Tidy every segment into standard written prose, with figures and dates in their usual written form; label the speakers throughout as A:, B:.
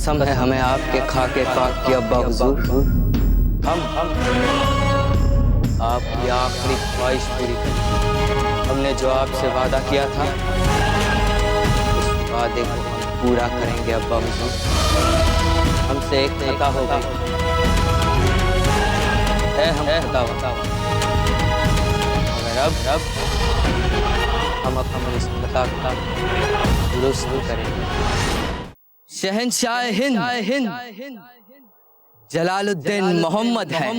A: कसम है हमें आपके खाके पाक की अब्बा हुजूर, हम आपकी आखिरी ख्वाहिश पूरी करें। हमने जो आपसे वादा किया था उस वादे को हम पूरा करेंगे अब्बा हुजूर। हमसे एक खता हो गई है, हम खता होता मगर अब हम इस खता का दुरुस्त करेंगे। शहंशाह हिंद जलालुद्दीन मोहम्मद है।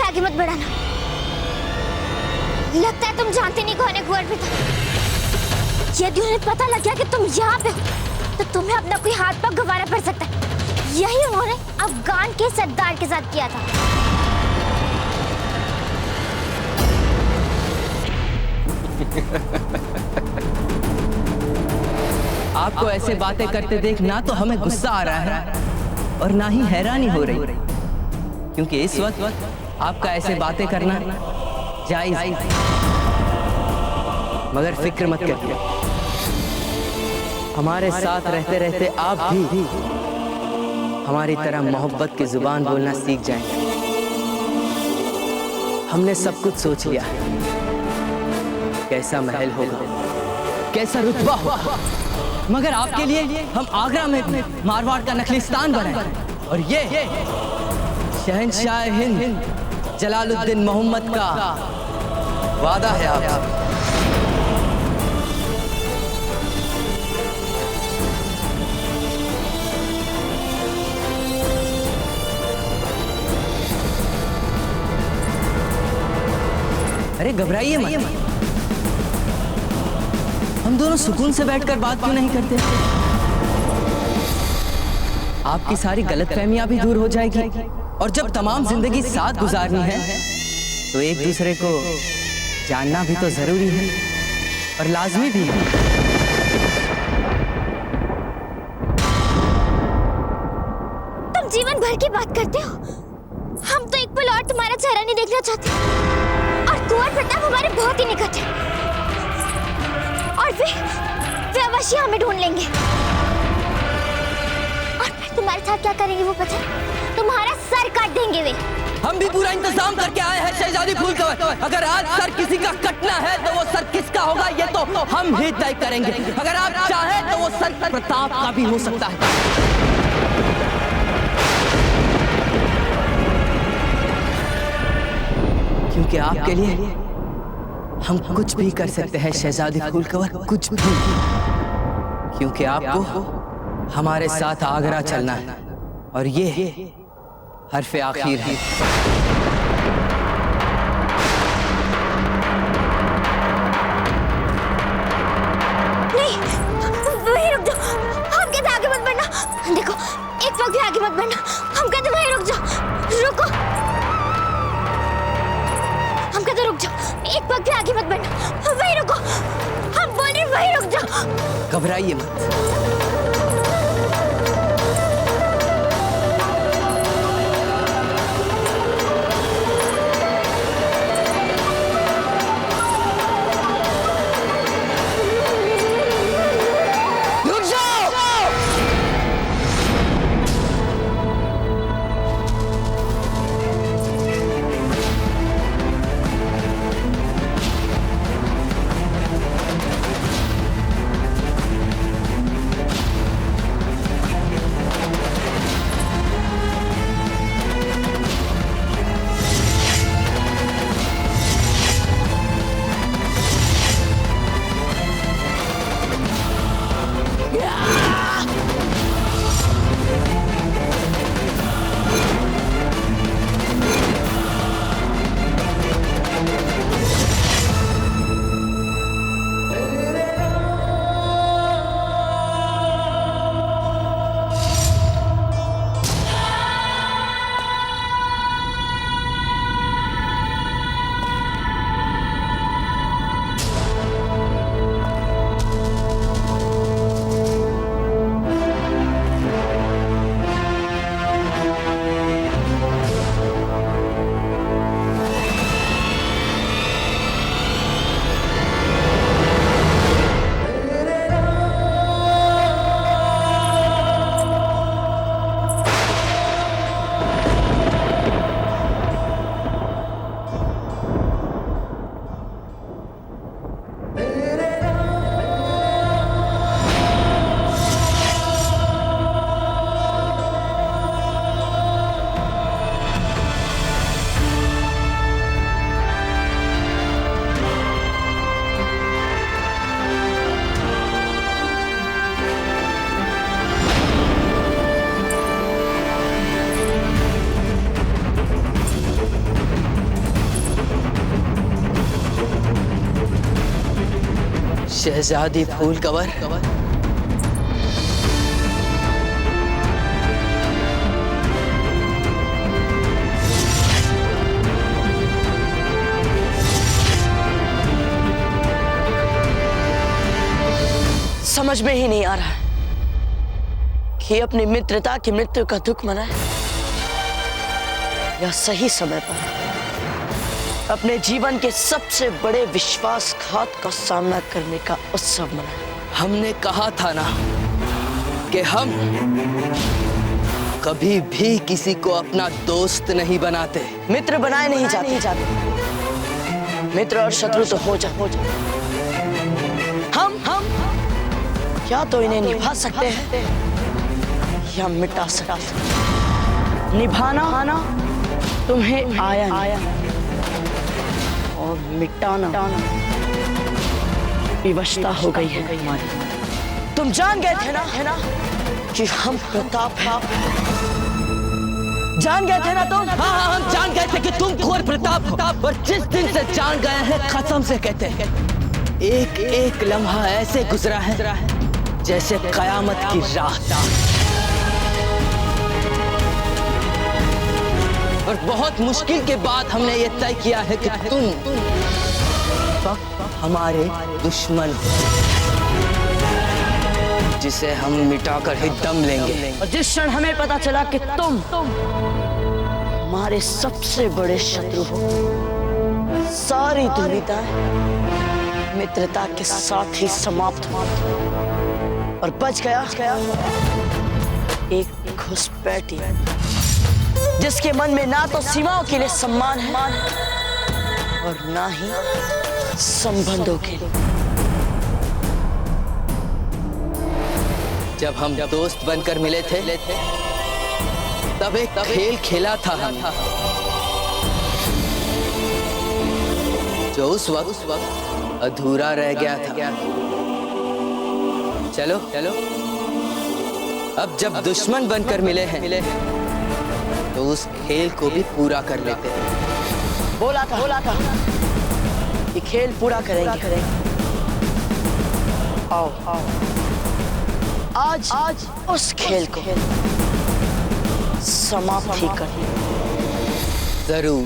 B: आगे मत बढ़ाना। लगता है तुम जानते नहीं कौन है कुंवर पिता। यदि उन्हें पता लग गया कि तुम यहाँ पे हो तो तुम्हें अपना कोई हाथ पांव गंवाना पड़ सकता है। यही उन्होंने अफगान के सरदार के साथ किया था।
A: आपको ऐसे बातें करते देख ना तो हमें गुस्सा आ रहा है और ना ही हैरानी हो रही, क्योंकि इस वक्त आपका ऐसे बातें करना जायज है। मगर फिक्र मत करिए, हमारे साथ रहते रहते आप भी हमारी तरह मोहब्बत की जुबान बोलना सीख जाएंगे। हमने सब कुछ सोच लिया है, कैसा महल होगा, कैसा रुतबा होगा, मगर आपके लिए हम आगरा में मारवाड़ का नखलिस्तान बनाए। और ये शहंशाह हिंद जलालुद्दीन मोहम्मद का वादा है आपसे। अरे घबराइए मत, हम दोनों सुकून से बैठकर बात क्यों नहीं करते? आपकी सारी गलतफहमियां भी दूर हो जाएगी और जब तमाम जिंदगी साथ गुजारनी है तो एक दूसरे को जानना भी तो जरूरी है और लाजमी भी है।
B: तुम जीवन भर की बात करते हो, हम तो एक पल और तुम्हारा चेहरा नहीं देखना चाहते। और कुंवर प्रताप हमारे बहुत ही निकट है और वे अवश्य हमें ढूंढ लेंगे। और फिर तुम्हारे साथ क्या करेंगे वो पता है? तुम्हारा सर काट देंगे वे।
A: हम भी पूरा इंतजाम करके आए हैं शहजादी फूलकवर। अगर आज सर किसी का कटना है तो वो सर किसका होगा ये तो हम ही तय करेंगे। अगर आप चाहें तो वो सर प्रताप का भी हो सकता है। क्योंकि आपके लिए हम कुछ भी कर सकते हैं शहजादी फूलकवर, कुछ भी, क्योंकि आपको हमारे साथ आगरा चलना है और ये हर्फ आखिर है।
B: नहीं, वहीं रुक जाओ। हम कहते आगे मत बढ़ना। देखो, एक वक्त भी आगे मत बढ़ना। हम कहते वहीं रुक जाओ। रुको, हम कहते रुक जाओ। एक वक्त भी आगे मत बढ़ना। वहीं रुको, हम बोल रहे वहीं रुक जाओ।
A: घबराइए मत। शहजादी फूल कवर।
C: समझ में ही नहीं आ रहा कि अपनी मित्रता की मृत्यु का दुख मनाए या सही समय पर अपने जीवन के सबसे बड़े विश्वासघात का सामना करने का उत्सव मनाए।
A: हमने कहा था ना कि हम कभी भी किसी को अपना दोस्त नहीं बनाते।
C: मित्र बनाए नहीं जाते। मित्र और शत्रु तो हो जा। हम या तो इन्हें निभा सकते हैं या मिटा सकते हैं। निभाना तुम्हें आया और मिटाना विवशता हो गई है हमारी। तुम जान गए थे ना कि हम प्रताप हैं। जान गए थे ना तुम?
A: हाँ, हम जान गए थे कि तुम घोर प्रताप हो। और जिस दिन से जान गए हैं, कसम से कहते हैं, एक एक लम्हा ऐसे गुजरा है जैसे कयामत की रात। और बहुत मुश्किल के बाद हमने ये तय किया है कि तुम हमारे दुश्मन हो, जिसे हम मिटाकर ही दम लेंगे।
C: और जिस क्षण हमें पता चला कि तुम हमारे सबसे बड़े शत्रु हो, सारी दुविधाएं मित्रता के साथ ही समाप्त हो और बच गया एक घुसपैठी जिसके मन में ना तो सीमाओं के लिए सम्मान है और ना ही संबंधों के लिए।
A: जब हम दोस्त बनकर मिले थे तब एक खेल खेला था हमने, जो उस वक्त अधूरा रह गया था। चलो अब जब दुश्मन बनकर मिले हैं तो उस खेल को भी पूरा कर लेते हैं।
C: बोला था ये खेल पूरा करेंगे। आओ आज उस खेल को समाप्त ही कर।
A: जरूर।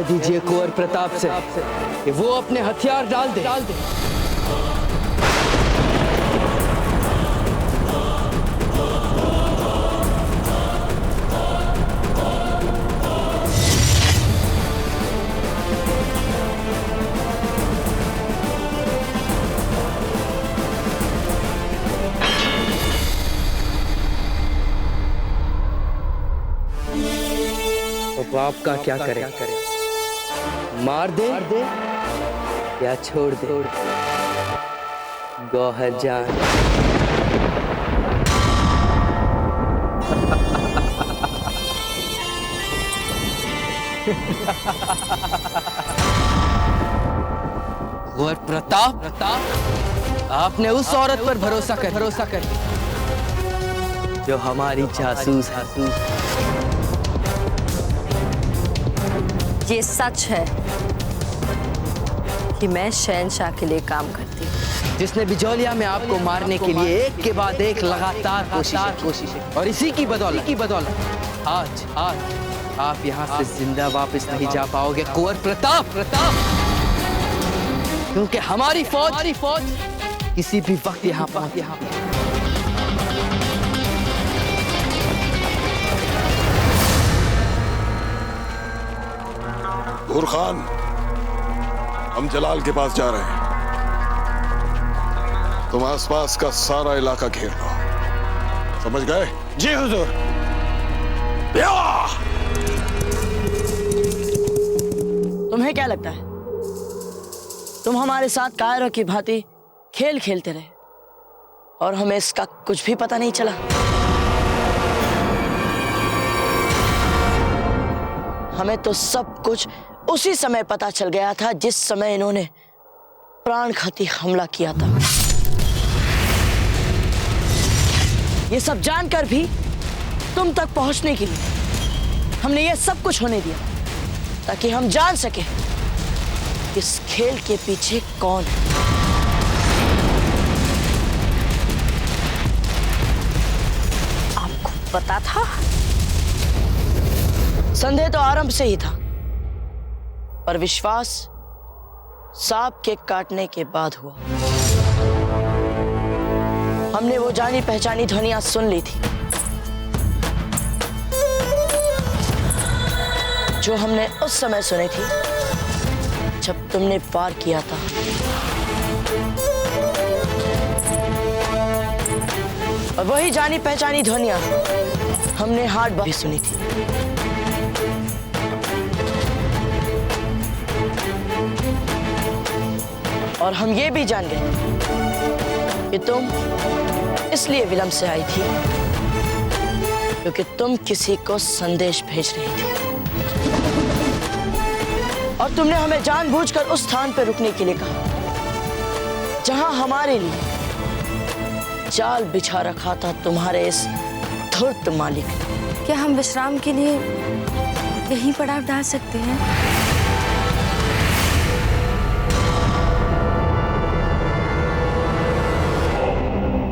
A: दीजिए कुंवर प्रताप से कि वो अपने हथियार डाल दे। तो बाप का क्या करे? मार दे या छोड़ दे? गौहर जान। कुंवर प्रताप, आपने उस औरत पर भरोसा कर जो हमारी जासूस है।
D: ये सच है कि मैं शहंशाह के लिए काम करती हूँ,
A: जिसने बिजौलिया में आपको मारने के लिए एक के बाद एक लगातार कोशिशें और इसी की बदौलत आज आप यहाँ से जिंदा वापस नहीं जा पाओगे कुंवर प्रताप, क्योंकि हमारी फौज किसी भी वक्त यहाँ पर।
E: नूर खान, हम जलाल के पास जा रहे हैं। तुम आसपास का सारा इलाका घेर लो, समझ गए?
F: जी हुजूर।
C: तुम्हें क्या लगता है तुम हमारे साथ कायरों की भांति खेल खेलते रहे और हमें इसका कुछ भी पता नहीं चला? हमें तो सब कुछ उसी समय पता चल गया था जिस समय इन्होंने प्राणघाती हमला किया था। ये सब जानकर भी तुम तक पहुंचने के लिए हमने ये सब कुछ होने दिया ताकि हम जान सके इस खेल के पीछे कौन है।
D: आपको पता था?
C: संदेह तो आरंभ से ही था, पर विश्वास सांप के काटने के बाद हुआ। हमने वो जानी पहचानी ध्वनियां सुन ली थी जो हमने उस समय सुनी थी जब तुमने पार किया था। और वही जानी पहचानी ध्वनियां हमने हार्ट बार भी सुनी थी। और हम ये भी जान गए कि तुम इसलिए विलंब से आई थी क्योंकि तुम किसी को संदेश भेज रही थी और तुमने हमें जानबूझकर उस स्थान पर रुकने के लिए कहा जहां हमारे लिए जाल बिछा रखा था तुम्हारे इस धूर्त मालिक ने।
D: क्या हम विश्राम के लिए यहीं पड़ाव डाल सकते हैं?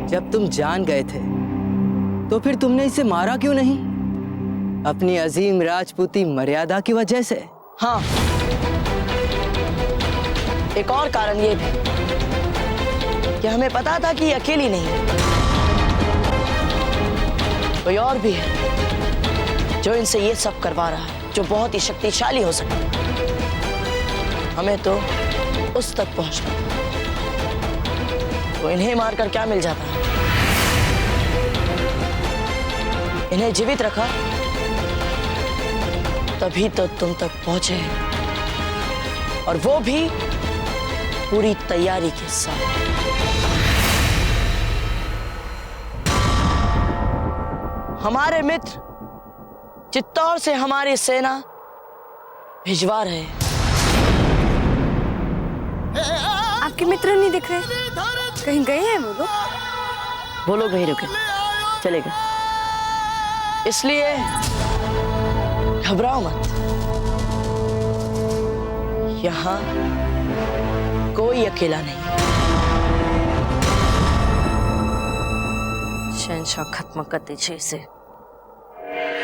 A: जब तुम जान गए थे तो फिर तुमने इसे मारा क्यों नहीं? अपनी अजीम राजपूती मर्यादा की वजह से?
C: हाँ, एक और कारण ये भी कि हमें पता था कि ये अकेली नहीं है, कोई और भी है जो इनसे ये सब करवा रहा है, जो बहुत ही शक्तिशाली हो सकता है। हमें तो उस तक पहुंचना, तो इन्हें मारकर क्या मिल जाता है? इन्हें जीवित रखा तभी तो तुम तक पहुंचे, और वो भी पूरी तैयारी के साथ। हमारे मित्र चित्तौड़ से हमारी सेना भिजवा रहे हैं।
D: आपके मित्र नहीं दिख रहे, कहीं गए हैं वो लोग
C: वहीं रुके, चले गए। इसलिए घबराओ मत, यहाँ कोई अकेला नहीं।
D: शहंशाह खत्म कर दीजिए इसे,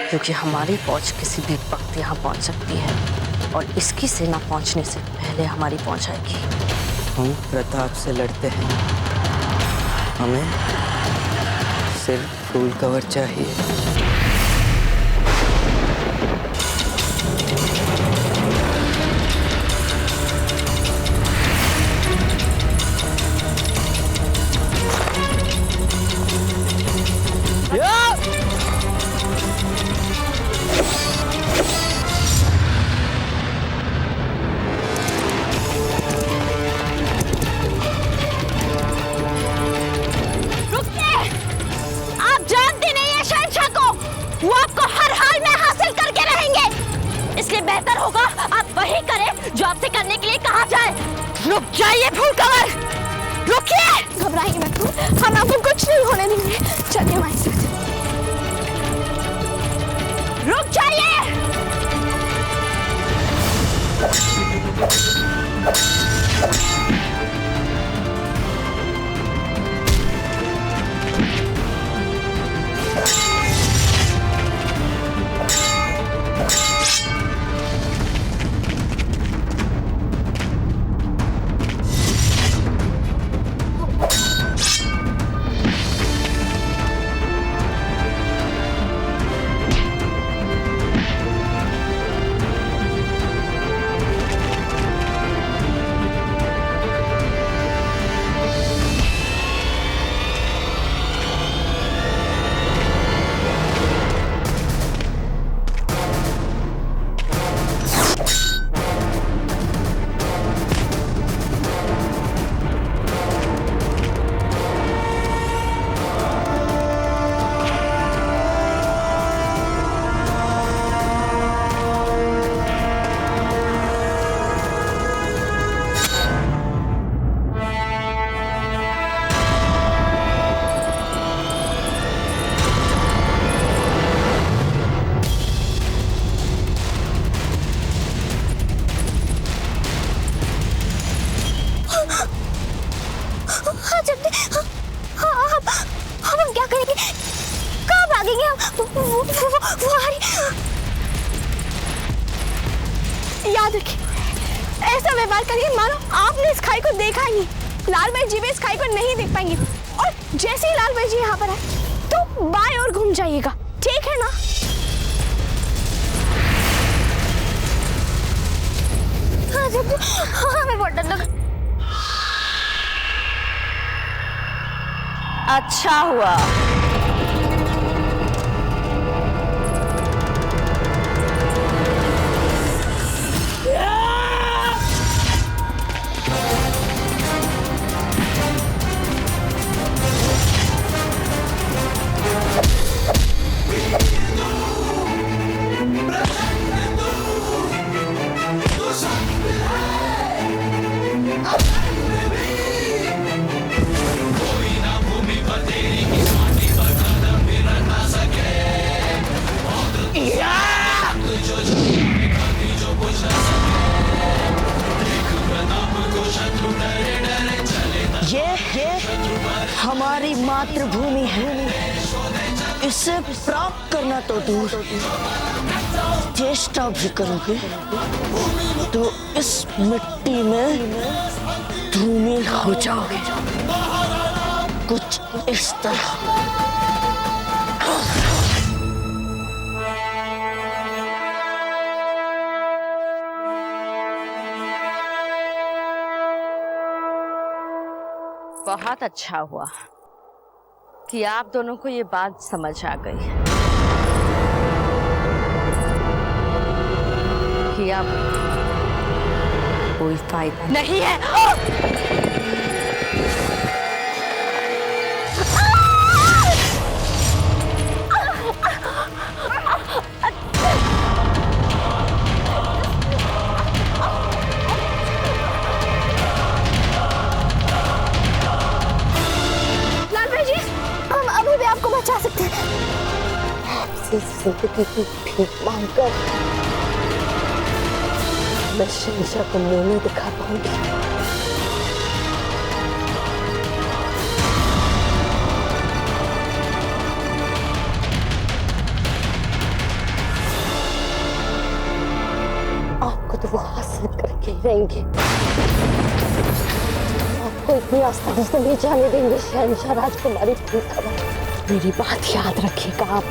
D: क्योंकि हमारी फौज किसी भी वक्त यहाँ पहुंच सकती है।
C: और इसकी सेना पहुंचने से पहले हमारी पहुंच आएगी।
A: हम प्रताप से लड़ते हैं, हमें सिर्फ फूल कवर चाहिए।
B: वो आपको हर हाल में हासिल करके रहेंगे, इसलिए बेहतर होगा आप वही करें जो आपसे करने के लिए कहा जाए। रुक जाइए फूल कवर, रुकिए।
D: घबराइए मत, हम आपको कुछ नहीं होने देंगे। चलिए हमारे साथ।
B: रुक जाइए। हम क्या करेंगे? कहाँ भागेंगे हम? वो आ रही।
D: याद रखिए, ऐसा व्यवहार करिए मानो आपने इस खाई को देखा ही नहीं। लाल भाई जी भी इस खाई को नहीं देख पाएंगे, और जैसे ही लाल भाई जी यहाँ पर आए तो बाएं ओर घूम जाइएगा, ठीक है ना?
B: हमें बहुत डर लगा।
C: अच्छा हुआ ये हमारी मातृभूमि है, इसे प्राप्त करना तो दूर, चेष्टा भी करोगे तो इस मिट्टी में धूमिल हो जाओगे। कुछ इस तरह। बहुत अच्छा हुआ कि आप दोनों को ये बात समझ आ गई कि अब कोई फायदा नहीं है।
B: बचा सकते हैं। आपसे जिंदगी की भीख मांगकर मैं शहंशाह को मुंह नहीं दिखा पाऊंगी। आपको
F: तो वो हासिल करके ही रहेंगे। आपको इतनी आसानी से नहीं जाने देंगे शहंशाह राजकुमारी फूलकमल। मेरी बात याद रखिएगा आप।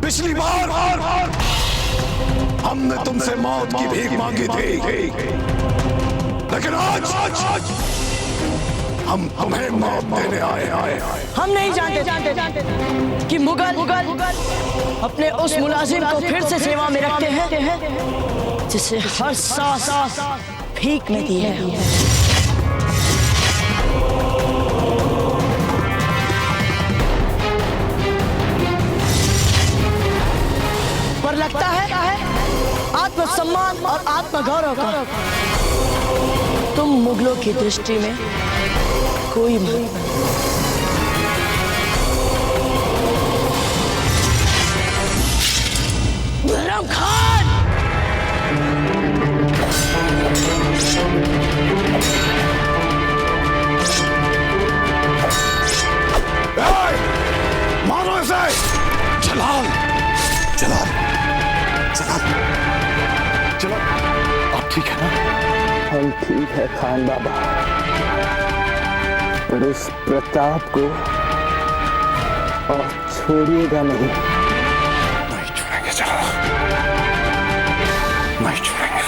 E: पिछली बार हमने तुमसे मौत की भीख मांगी थी, लेकिन आज हम तुम्हें मौत देने आए।
C: हम नहीं जानते कि मुगल अपने उस मुलाजिम को फिर से सेवा में रखते हैं जिसे हर सांस भीख में दी है। पर लगता है आत्मसम्मान और आत्मगौरव का तुम मुगलों की दृष्टि में कोई मान। खुर्रम खान
E: मारो इसे। जलाल आप ठीक है ना?
G: हम ठीक है खान बाबा, पर इस प्रताप को और छोड़िएगा नहीं।
E: नहीं छोड़ेंगे जलाल, नहीं छोड़ेंगे।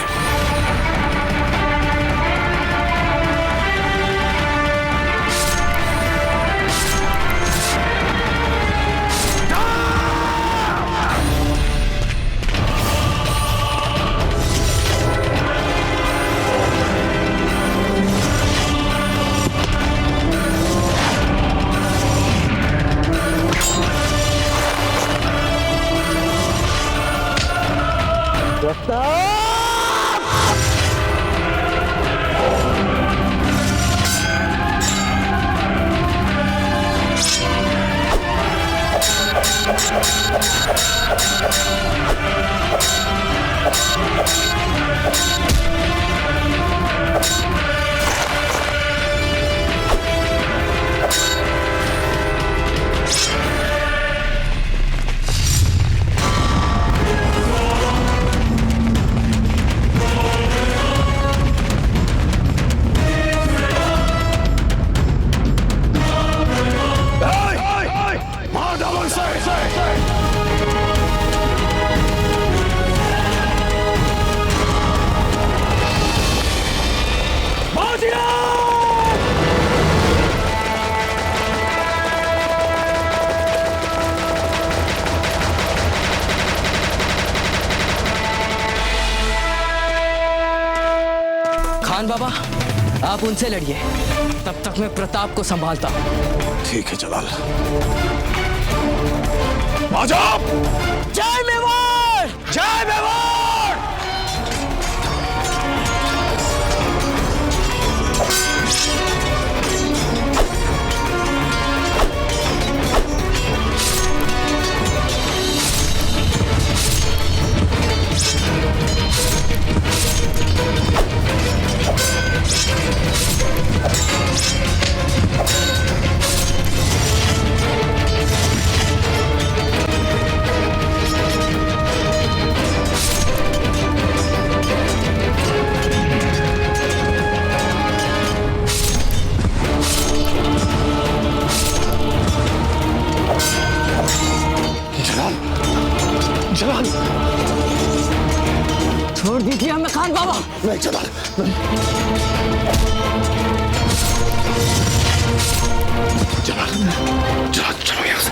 A: खान बाबा, आप उनसे लड़िए, तब तक मैं प्रताप को संभालता हूँ।
E: ठीक है जलाल, आ जाओ।
C: जय मेवाड़!
E: जय मेवाड़! जलाल,
A: छोड़ दीजिए हमें खान बाबा।
E: नहीं जलाल, जलाल, जलाल चलो यहाँ से।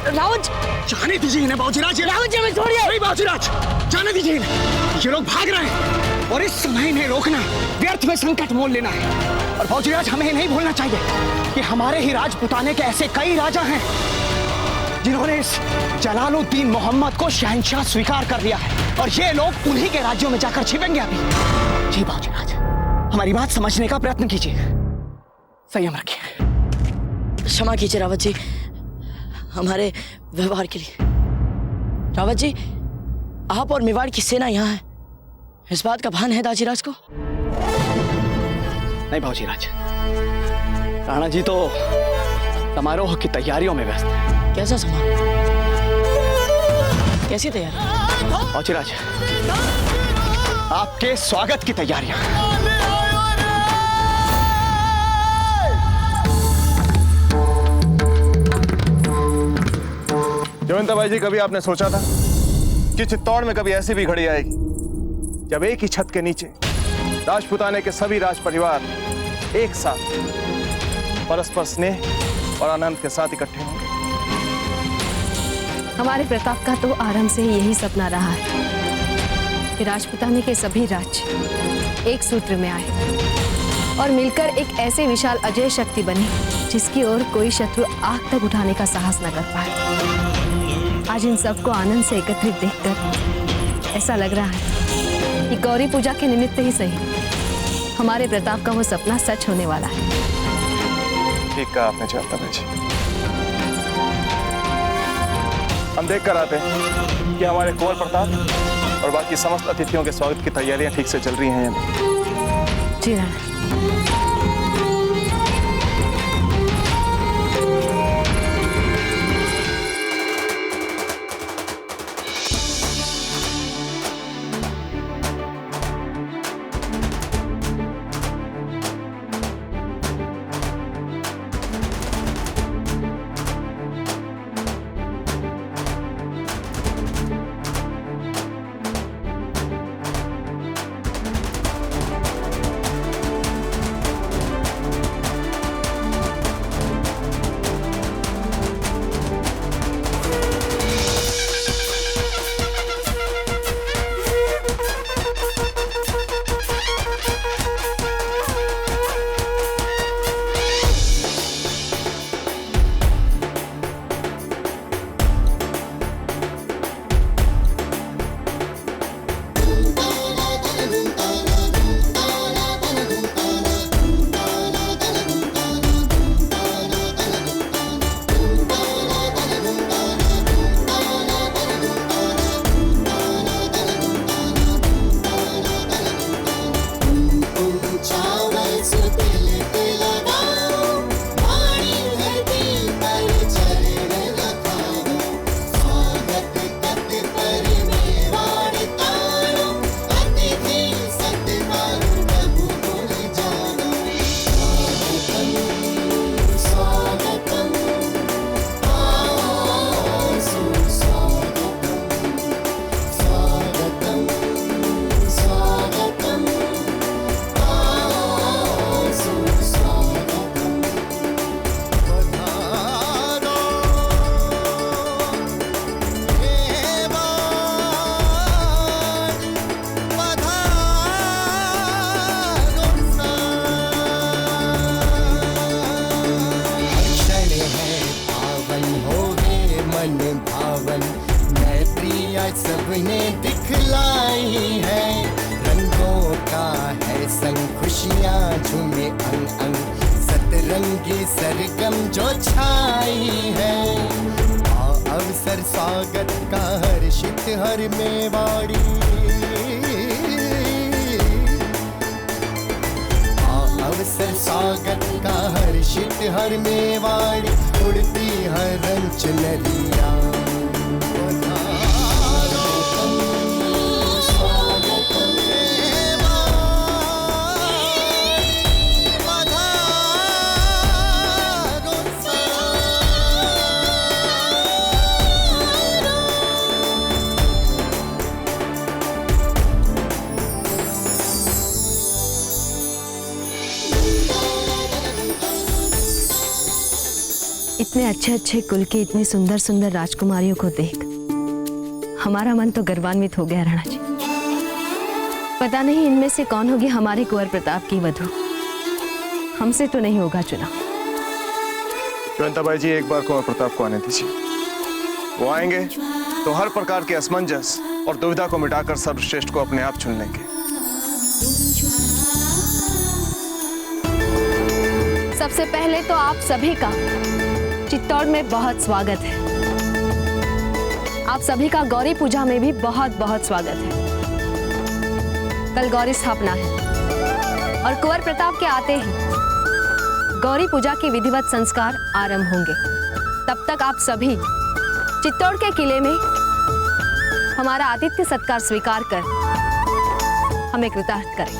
C: रावण
H: जाने दीजिए इन्हें बाबूजीराज।
C: रावण जी, हमें छोड़िए।
H: नहीं बाबूजीराज, जाने दीजिए इन्हें। ये लोग भाग रहे हैं और इस समय इन्हें रोकना व्यर्थ में संकट मोल लेना है। और बाबूजीराज, हमें नहीं भूलना चाहिए कि हमारे ही राजपुताने के ऐसे कई राजा हैं जिन्होंने इस जलालुद्दीन मोहम्मद को शहंशाह स्वीकार कर लिया है, और ये लोग उन्हीं के राज्यों में जाकर छिपेंगे अभी। जी बाबूजीराज, हमारी बात समझने का प्रयत्न कीजिए, संयम रखिए।
C: क्षमा कीजिए रावत जी, हमारे व्यवहार के लिए। रावत जी, आप और मेवाड़ की सेना यहाँ है, इस बात का भान है दाजीराज को?
H: नहीं बाबूजीराज, राणा जी तो समारोह की तैयारियों में व्यस्त है।
C: कैसा समारोह? कैसी तैयारी?
H: बाबूजीराज, आपके स्वागत की तैयारियां।
I: जयवंता भाई जी, कभी आपने सोचा था कि चित्तौड़ में कभी ऐसी भी घड़ी आएगी जब एक ही छत के नीचे राजपुताने के सभी राज परिवार एक साथ परस्पर स्नेह और आनंद के साथ इकट्ठे होंगे?
F: हमारे प्रताप का तो आरंभ से ही यही सपना रहा है कि राजपुताने के सभी राज्य एक सूत्र में आए और मिलकर एक ऐसे विशाल अजय शक्ति बने जिसकी ओर कोई शत्रु आग तक उठाने का साहस न कर पाए। आज इन सबको आनंद से एकत्रित देखकर ऐसा लग रहा है कि गौरी पूजा के निमित्त ही सही हमारे प्रताप का वो सपना सच होने वाला है।
I: ठीक कहा आपने जयवंता भाई जी। हम देख कर आते हैं कि हमारे कुंवर प्रताप और बाकी समस्त अतिथियों के स्वागत की तैयारियां ठीक से चल रही हैं या नहीं।
F: जी राणा।
J: हमने दिखलाई है। रंगों का है संग खुशियाँ झूमे अंग अंग, सतरंगी सरगम जो छाई है। अवसर स्वागत का हर्षित हर मेवाड़ी, अवसर स्वागत का हर्षित हर मेवाड़ी, उड़ती हर रंच नदिया।
F: इतने अच्छे अच्छे कुल की इतनी सुंदर सुंदर राजकुमारियों को देख हमारा मन तो गर्वान्वित हो गया राणा जी। पता नहीं इनमें से कौन होगी हमारे कुंवर प्रताप की वधू। हमसे तो नहीं होगा चुनाव।
I: जयंताबाई जी, एक बार कुंवर प्रताप को आने दीजिए। वो आएंगे तो हर प्रकार के असमंजस और दुविधा को मिटाकर सर्वश्रेष्ठ को अपने आप चुन लेंगे।
F: सबसे पहले तो आप सभी का चित्तौड़ में बहुत स्वागत है। आप सभी का गौरी पूजा में भी बहुत बहुत स्वागत है। कल गौरी स्थापना है और कुंवर प्रताप के आते ही गौरी पूजा के विधिवत संस्कार आरंभ होंगे। तब तक आप सभी चित्तौड़ के किले में हमारा आतिथ्य सत्कार स्वीकार कर हमें कृतार्थ करें।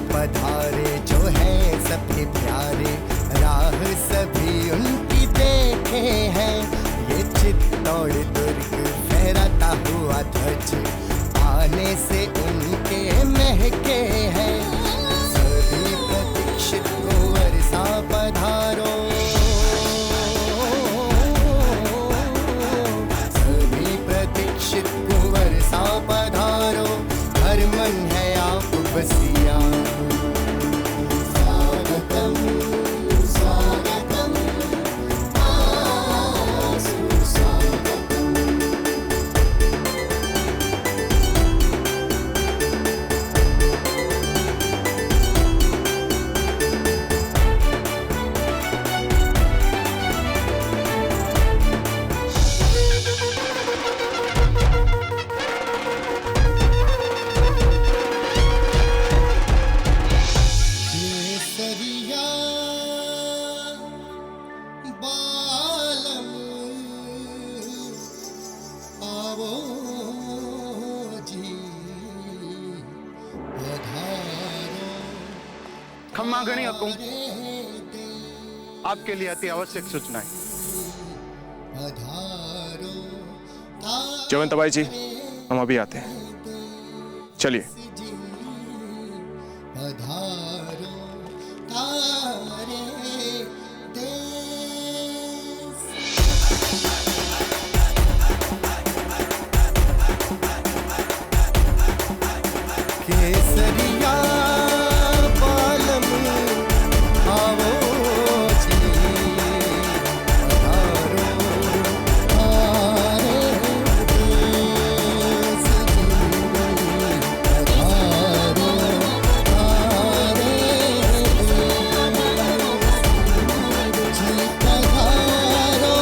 J: पधारे जो है सबके प्यारे, राह सभी उनकी देखे हैं। ये चित्तौड़ दुर्ग फहराता हुआ ध्वज आने से उनके महके हैं। सभी प्रतीक्षित कुंवर सा पधारो, सभी प्रतीक्षित कुंवर सा पधारो, हर मन है आप बसिया।
I: खम्मा गणी हुकुम, आपके लिए अति आवश्यक सूचनाएं। जयवंताबाई जी, हम अभी आते हैं। चलिए।
J: केसरिया बालम आवो जी, पधारो हमारे देश जी, पधारो हमारे देश जी, पधारो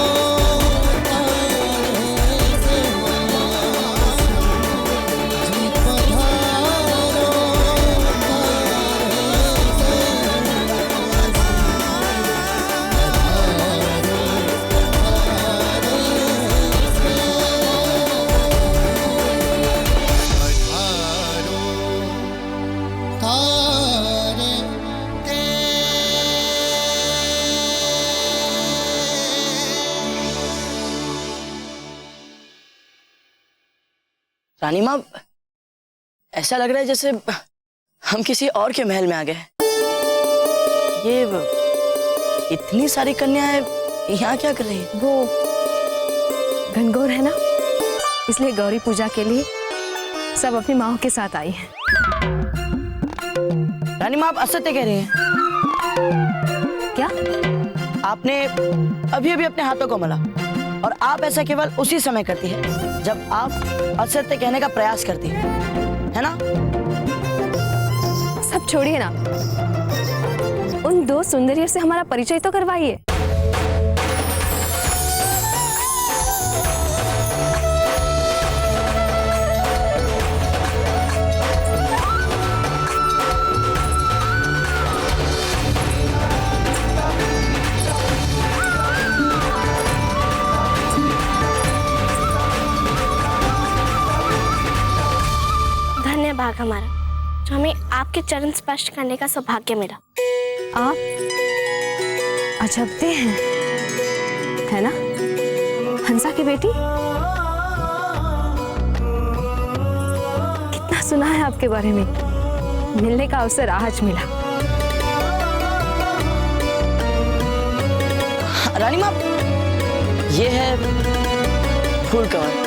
C: रानी माँ, ऐसा लग रहा है जैसे हम किसी और के महल में आ गए। ये इतनी सारी कन्याएं यहाँ क्या कर रही है?
F: वो घनघोर है ना, इसलिए गौरी पूजा के लिए सब अपनी माँ के साथ आई हैं।
C: रानी माँ, आप असत्य कह रही हैं।
F: क्या?
C: आपने अभी अभी अपने हाथों को मला और आप ऐसा केवल उसी समय करती है जब आप असत्य कहने का प्रयास करती है ना?
F: सब छोड़िए ना, उन दो सुंदरियों से हमारा परिचय तो करवाइए।
D: भाग हमारा जो हमें आपके चरण स्पर्श करने का सौभाग्य मिला।
F: आप अजबदे हैं, है ना हंसा की बेटी? कितना सुना है आपके बारे में, मिलने का अवसर आज मिला।
C: रानी माँ, ये है फूल कवर।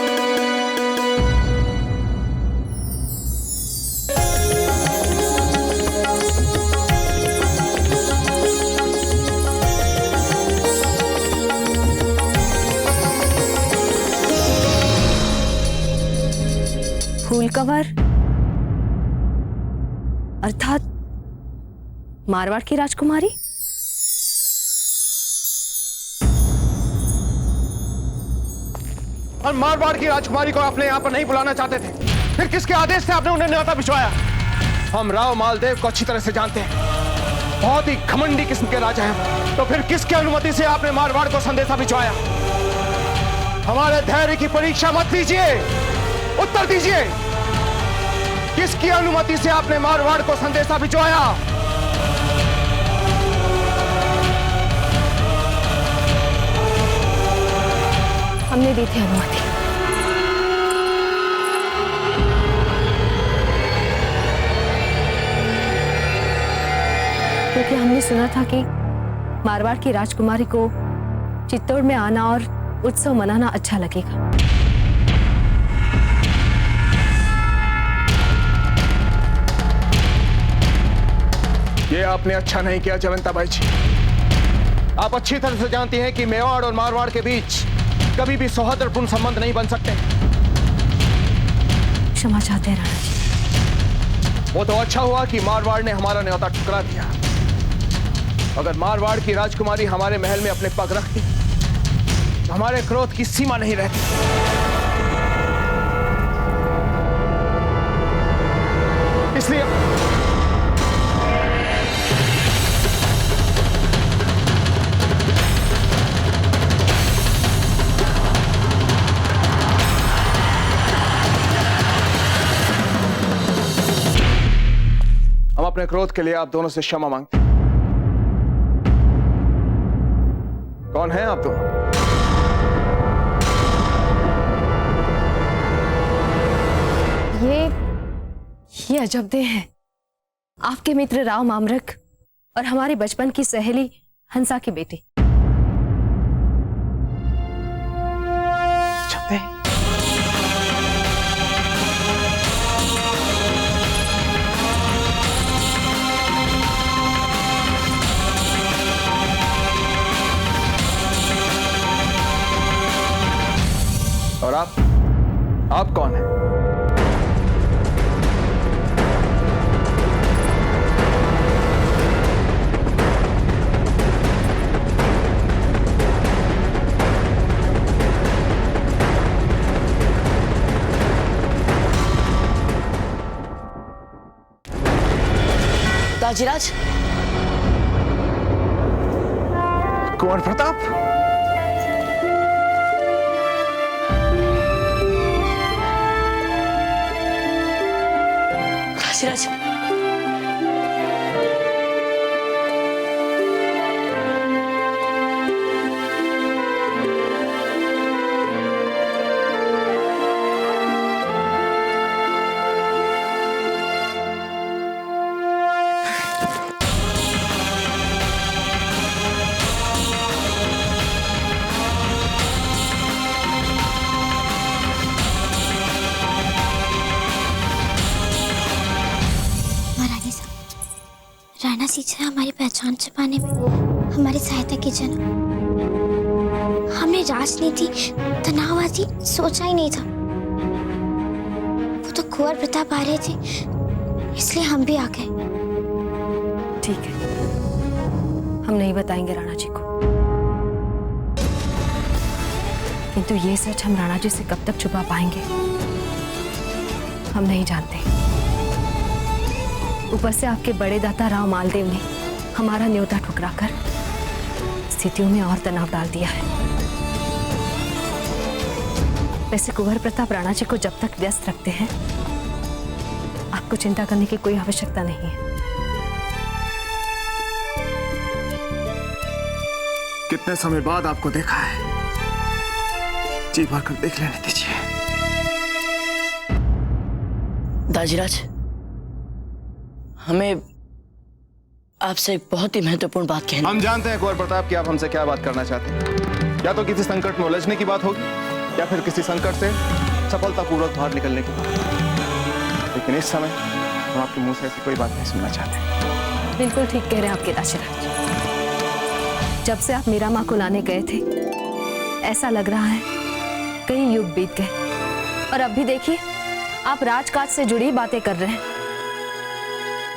F: फूल कवर अर्थात मारवाड़ की राजकुमारी?
I: और मारवाड़ की राजकुमारी को आपने यहाँ पर नहीं बुलाना चाहते थे, फिर किसके आदेश से आपने उन्हें न्योता भिजवाया? हम राव मालदेव को अच्छी तरह से जानते हैं, बहुत ही घमंडी किस्म के राजा हैं। तो फिर किसकी अनुमति से आपने मारवाड़ को संदेशा भिजवाया? हमारे धैर्य की परीक्षा मत लीजिए, उत्तर दीजिए। किसकी अनुमति से आपने मारवाड़ को संदेशा भिजवाया?
F: हमने दी थी अनुमति। क्योंकि हमने सुना था कि मारवाड़ की राजकुमारी को चित्तौड़ में आना और उत्सव मनाना अच्छा लगेगा।
I: ये आपने अच्छा नहीं किया जयवंताबाई जी। आप अच्छी तरह से जानती हैं कि मेवाड़ और मारवाड़ के बीच कभी भी सौहार्दपूर्ण संबंध नहीं बन सकते।
F: क्षमा चाहते हैं राणा जी।
I: वो तो अच्छा हुआ कि मारवाड़ ने हमारा न्योता ठुकरा दिया। अगर मारवाड़ की राजकुमारी हमारे महल में अपने पग रखती तो हमारे क्रोध की सीमा नहीं रहती। इसलिए हम अपने क्रोध के लिए आप दोनों से क्षमा मांगते हैं। कौन हैं आप दोनों?
F: ये अजबदे हैं, आपके मित्र राव मामरक और हमारे बचपन की सहेली हंसा की बेटी।
I: और आप कौन हैं?
C: ताजीराज,
I: कुंवर प्रताप,
C: ताजीराज,
B: किसी तरह हमारी पहचान छिपाने में हमारी सहायता कीजिए ना। हमने राजनीति तनाववादी सोचा ही नहीं था। वो तो कुंवर प्रताप आ रहे थे, इसलिए हम भी आ गए।
F: ठीक है, हम नहीं बताएंगे राणा जी को, किंतु ये सच हम राणा जी से कब तक छुपा पाएंगे हम नहीं जानते। ऊपर से आपके बड़े दाता राव मालदेव ने हमारा न्योता ठुकराकर स्थितियों में और तनाव डाल दिया है। वैसे कुंवर प्रताप राणा जी को जब तक व्यस्त रखते हैं आपको चिंता करने की कोई आवश्यकता नहीं है।
I: कितने समय बाद आपको देखा है, जी भर कर देख लेने दीजिए।
C: दाजीराज, हमें आपसे एक बहुत ही महत्वपूर्ण बात कहनी।
I: हम जानते हैं कुंवर प्रताप कि आप हमसे क्या बात करना चाहते हैं। या तो किसी संकट में उलझने की बात होगी या फिर किसी संकट से सफलतापूर्वक बाहर निकलने की बात। लेकिन इस समय हम आपके मुंह से ऐसी कोई बात नहीं सुनना चाहते।
F: बिल्कुल ठीक कह रहे हैं आपके दाशीराज। जब से आप मीरा माँ को लाने गए थे ऐसा लग रहा है कई युग बीत गए, और अब भी देखिए आप राजकाज से जुड़ी बातें कर रहे हैं।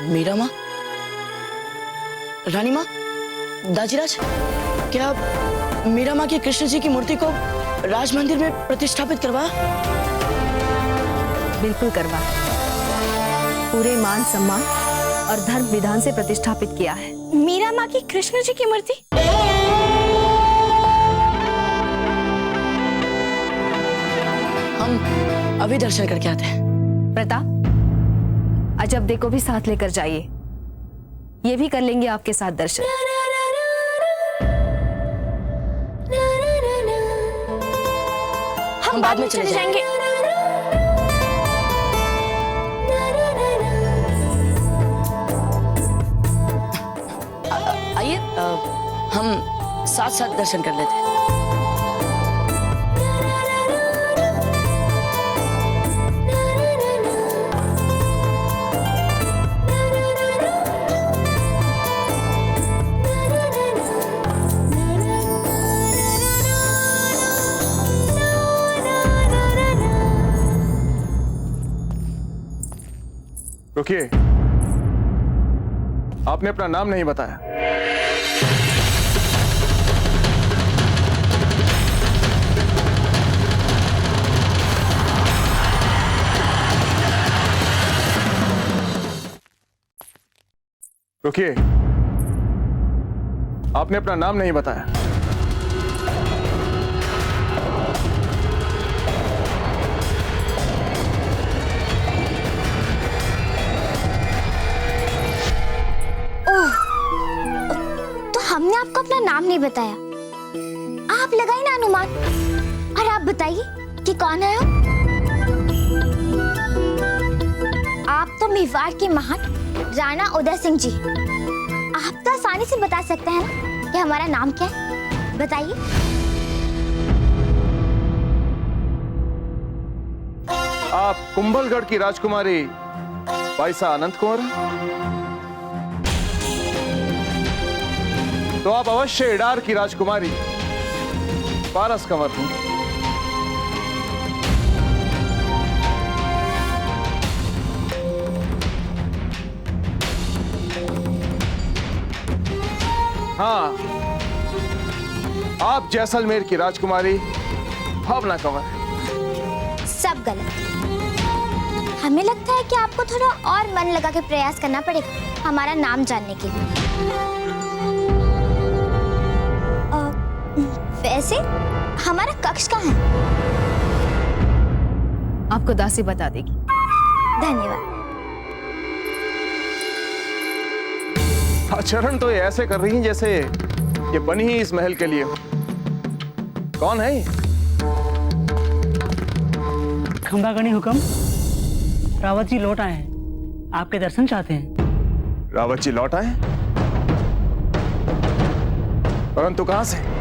C: मीरा माँ, रानी माँ, दाजीराज, क्या मीरा माँ की कृष्ण जी की मूर्ति को राज मंदिर में प्रतिष्ठापित करवा?
F: बिल्कुल करवा, पूरे मान सम्मान और धर्म विधान से प्रतिष्ठापित किया है।
D: मीरा माँ की कृष्ण जी की मूर्ति?
C: हम अभी दर्शन करके आते हैं।
F: प्रताप, अजब देखो भी साथ लेकर जाइए, ये भी कर लेंगे आपके साथ दर्शन।
C: हम बाद में चले जाएंगे। आइए, हम साथ साथ दर्शन कर लेते हैं।
I: रुकिए, आपने अपना नाम नहीं बताया। रुकिए, आपने अपना नाम नहीं बताया।
B: हमने आपको अपना नाम नहीं बताया। आप लगाइए ना अनुमान, और आप बताइए कि कौन है आप तो मेवाड़ के महान राणा उदय सिंह जी। आप तो आसानी से बता सकते हैं ना कि हमारा नाम क्या है, बताइए।
I: आप कुंभलगढ़ की राजकुमारी बाईसा अनंत कौर, तो आप अवश्य इडार की राजकुमारी पारस कंवर हैं। हाँ, आप जैसलमेर की राजकुमारी भावना कंवर।
B: सब गलत। हमें लगता है कि आपको थोड़ा और मन लगा के प्रयास करना पड़ेगा हमारा नाम जानने के लिए। वैसे हमारा कक्ष कहाँ है?
F: आपको दासी बता देगी।
B: धन्यवाद।
I: आचरण तो ये ऐसे कर रही हैं जैसे ये बनी ही इस महल के लिए हो। कौन है ये?
K: खंबागणी हुक्म, रावत जी लौट आए हैं, आपके दर्शन चाहते हैं।
I: रावत जी लौट आए, परंतु कहां से?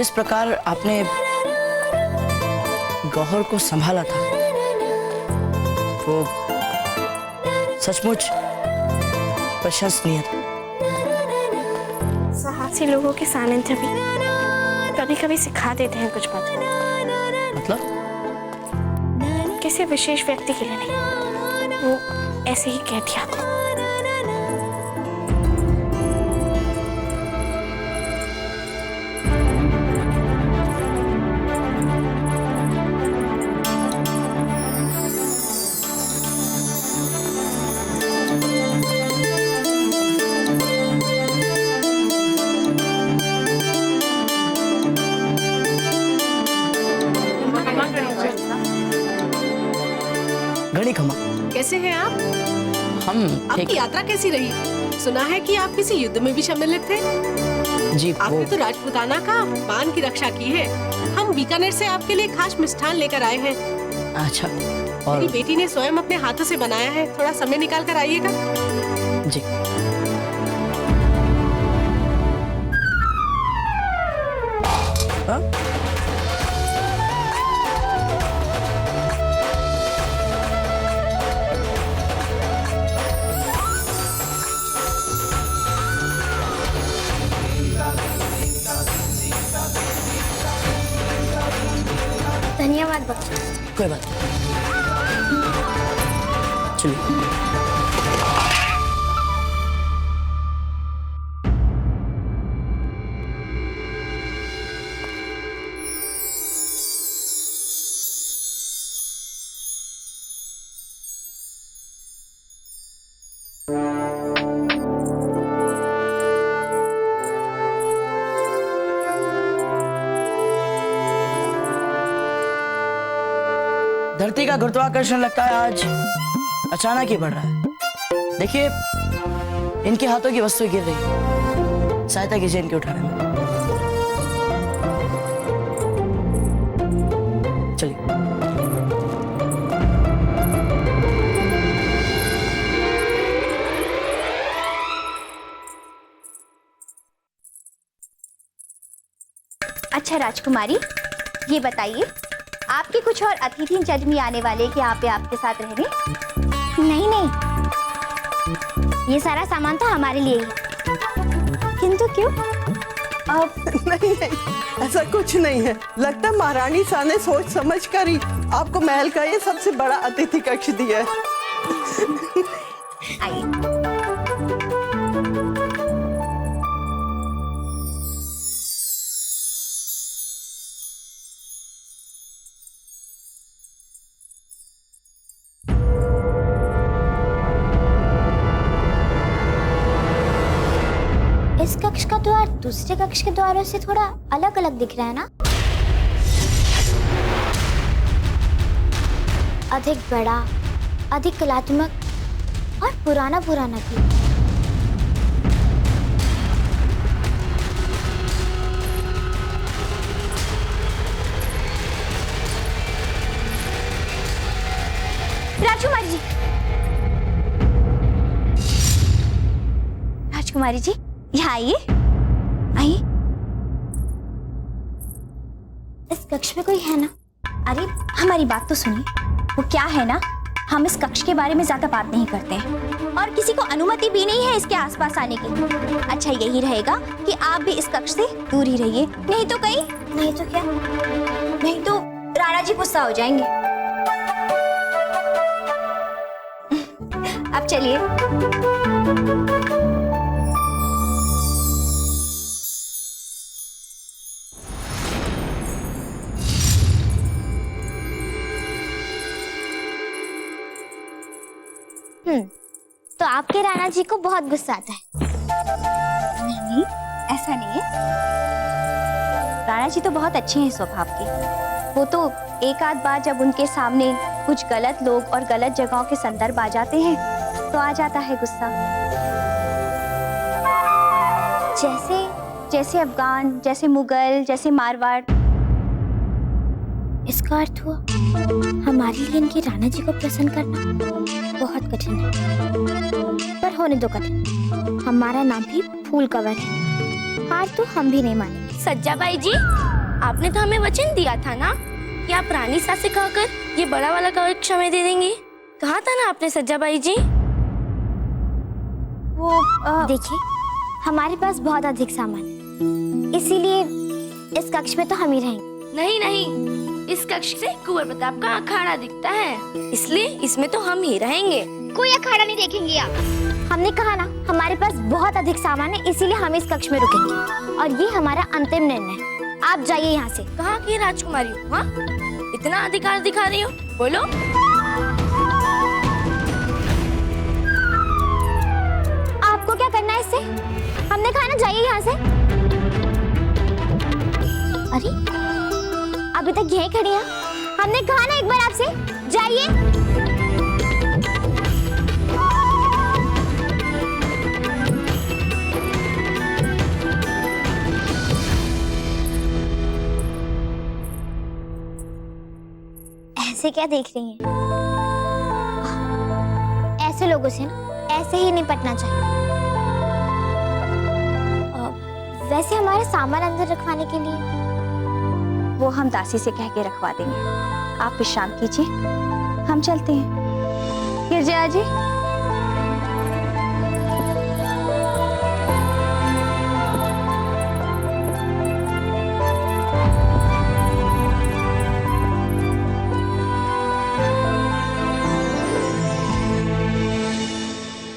C: जिस प्रकार आपने गौहर को संभाला था वो सचमुच प्रशंसनीय था।
D: साहसी लोगों के सानिध्य भी कभी कभी सिखा देते हैं कुछ बात।
C: मतलब
D: किसी विशेष व्यक्ति के लिए नहीं, वो ऐसे ही कह दिया।
C: घड़ी खमा।
F: कैसे हैं आप?
C: हम
F: आपकी यात्रा कैसी रही? सुना है कि आप किसी युद्ध में भी सम्मिलित थे।
C: जी
F: आपने तो राजपुताना का मान की रक्षा की है। हम बीकानेर से आपके लिए खास मिष्ठान लेकर आए हैं।
C: अच्छा। और
F: मेरी बेटी ने स्वयं अपने हाथों से बनाया है। थोड़ा समय निकाल कर आइएगा।
C: जी।
B: धन्यवाद बच्चा।
C: कोई बात नहीं। चलिए। धरती का गुरुत्वाकर्षण लगता है आज अचानक ही बढ़ रहा है। देखिए, इनके हाथों की वस्तु गिर रही है। सहायता कीजिए इनके उठाने में। चलिए।
B: अच्छा राजकुमारी, ये बताइए, आपके कुछ और अतिथि जज में आने वाले क्या आप आपके साथ रहने? नहीं नहीं, ये सारा सामान तो हमारे लिए ही। किंतु क्यों?
L: नहीं नहीं, ऐसा कुछ नहीं है। लगता है महारानी सा ने सोच समझ कर ही आपको महल का ये सबसे बड़ा अतिथि कक्ष दिया है।
B: आइए। इस कक्ष का द्वार दूसरे कक्ष के द्वारों से थोड़ा अलग अलग दिख रहा है ना? अधिक बड़ा, अधिक कलात्मक और पुराना पुराना भी। राजकुमारी जी, राजकुमारी जी, यहाँ आइए, आइए। इस कक्ष में कोई है ना? अरे हमारी बात तो सुनिए। वो क्या है ना, हम इस कक्ष के बारे में ज्यादा बात नहीं करते हैं और किसी को अनुमति भी नहीं है इसके आसपास आने की। अच्छा यही रहेगा कि आप भी इस कक्ष से दूर ही रहिए, नहीं तो कहीं, नहीं तो क्या, नहीं तो राणा जी गुस्सा हो जाएंगे। अब चलिए। तो आपके राणा जी को बहुत गुस्सा आता है? नहीं, ऐसा नहीं है। राणा जी तो बहुत अच्छे हैं स्वभाव के। वो तो एक आध बार जब उनके सामने कुछ गलत लोग और गलत जगहों के संदर्भ आ जाते हैं तो आ जाता है गुस्सा। जैसे जैसे अफगान, जैसे मुगल, जैसे मारवाड़। इसका अर्थ हुआ हमारे लिए इनके राणा जी को प्रसन्न करना बहुत कठिन है। पर होने दो कठिन, हमारा नाम भी फूल कंवर है। हार तो हम भी नहीं मानेंगे। सज्जाबाई जी, आपने तो हमें वचन दिया था ना कि आप रानी सास से कहकर ये बड़ा वाला कवच हमें दे देंगे। कहा था ना आपने सज्जाबाई जी?
D: वो
B: देखिए, हमारे पास बहुत अधिक सामान है, इसीलिए इस कक्ष में तो हम ही रहेंगे। नहीं नहीं, इस कक्ष से कुंवर प्रताप का अखाड़ा दिखता है, इसलिए इसमें तो हम ही रहेंगे।
D: कोई अखाड़ा नहीं देखेंगे आप।
B: हमने कहा ना, हमारे पास बहुत अधिक सामान है, इसीलिए हम इस कक्ष में रुकेंगे और ये हमारा अंतिम निर्णय। आप जाइए यहाँ से। कहाँ की राजकुमारी हो? हाँ, इतना अधिकार दिखा रही हो, बोलो। आपको क्या करना है इससे? हमने कहा ना जाइए यहाँ से। अरे अभी तक यहीं खड़ी हैं। हमने कहा ना एक बार आपसे, जाइए। ऐसे क्या देख रही हैं? ऐसे लोगों से ना ऐसे ही निपटना चाहिए। वैसे हमारे सामान अंदर रखवाने के लिए
D: वो हम दासी से कह के रखवा देंगे। आप विश्राम कीजिए, हम चलते हैं। गिरजा जी,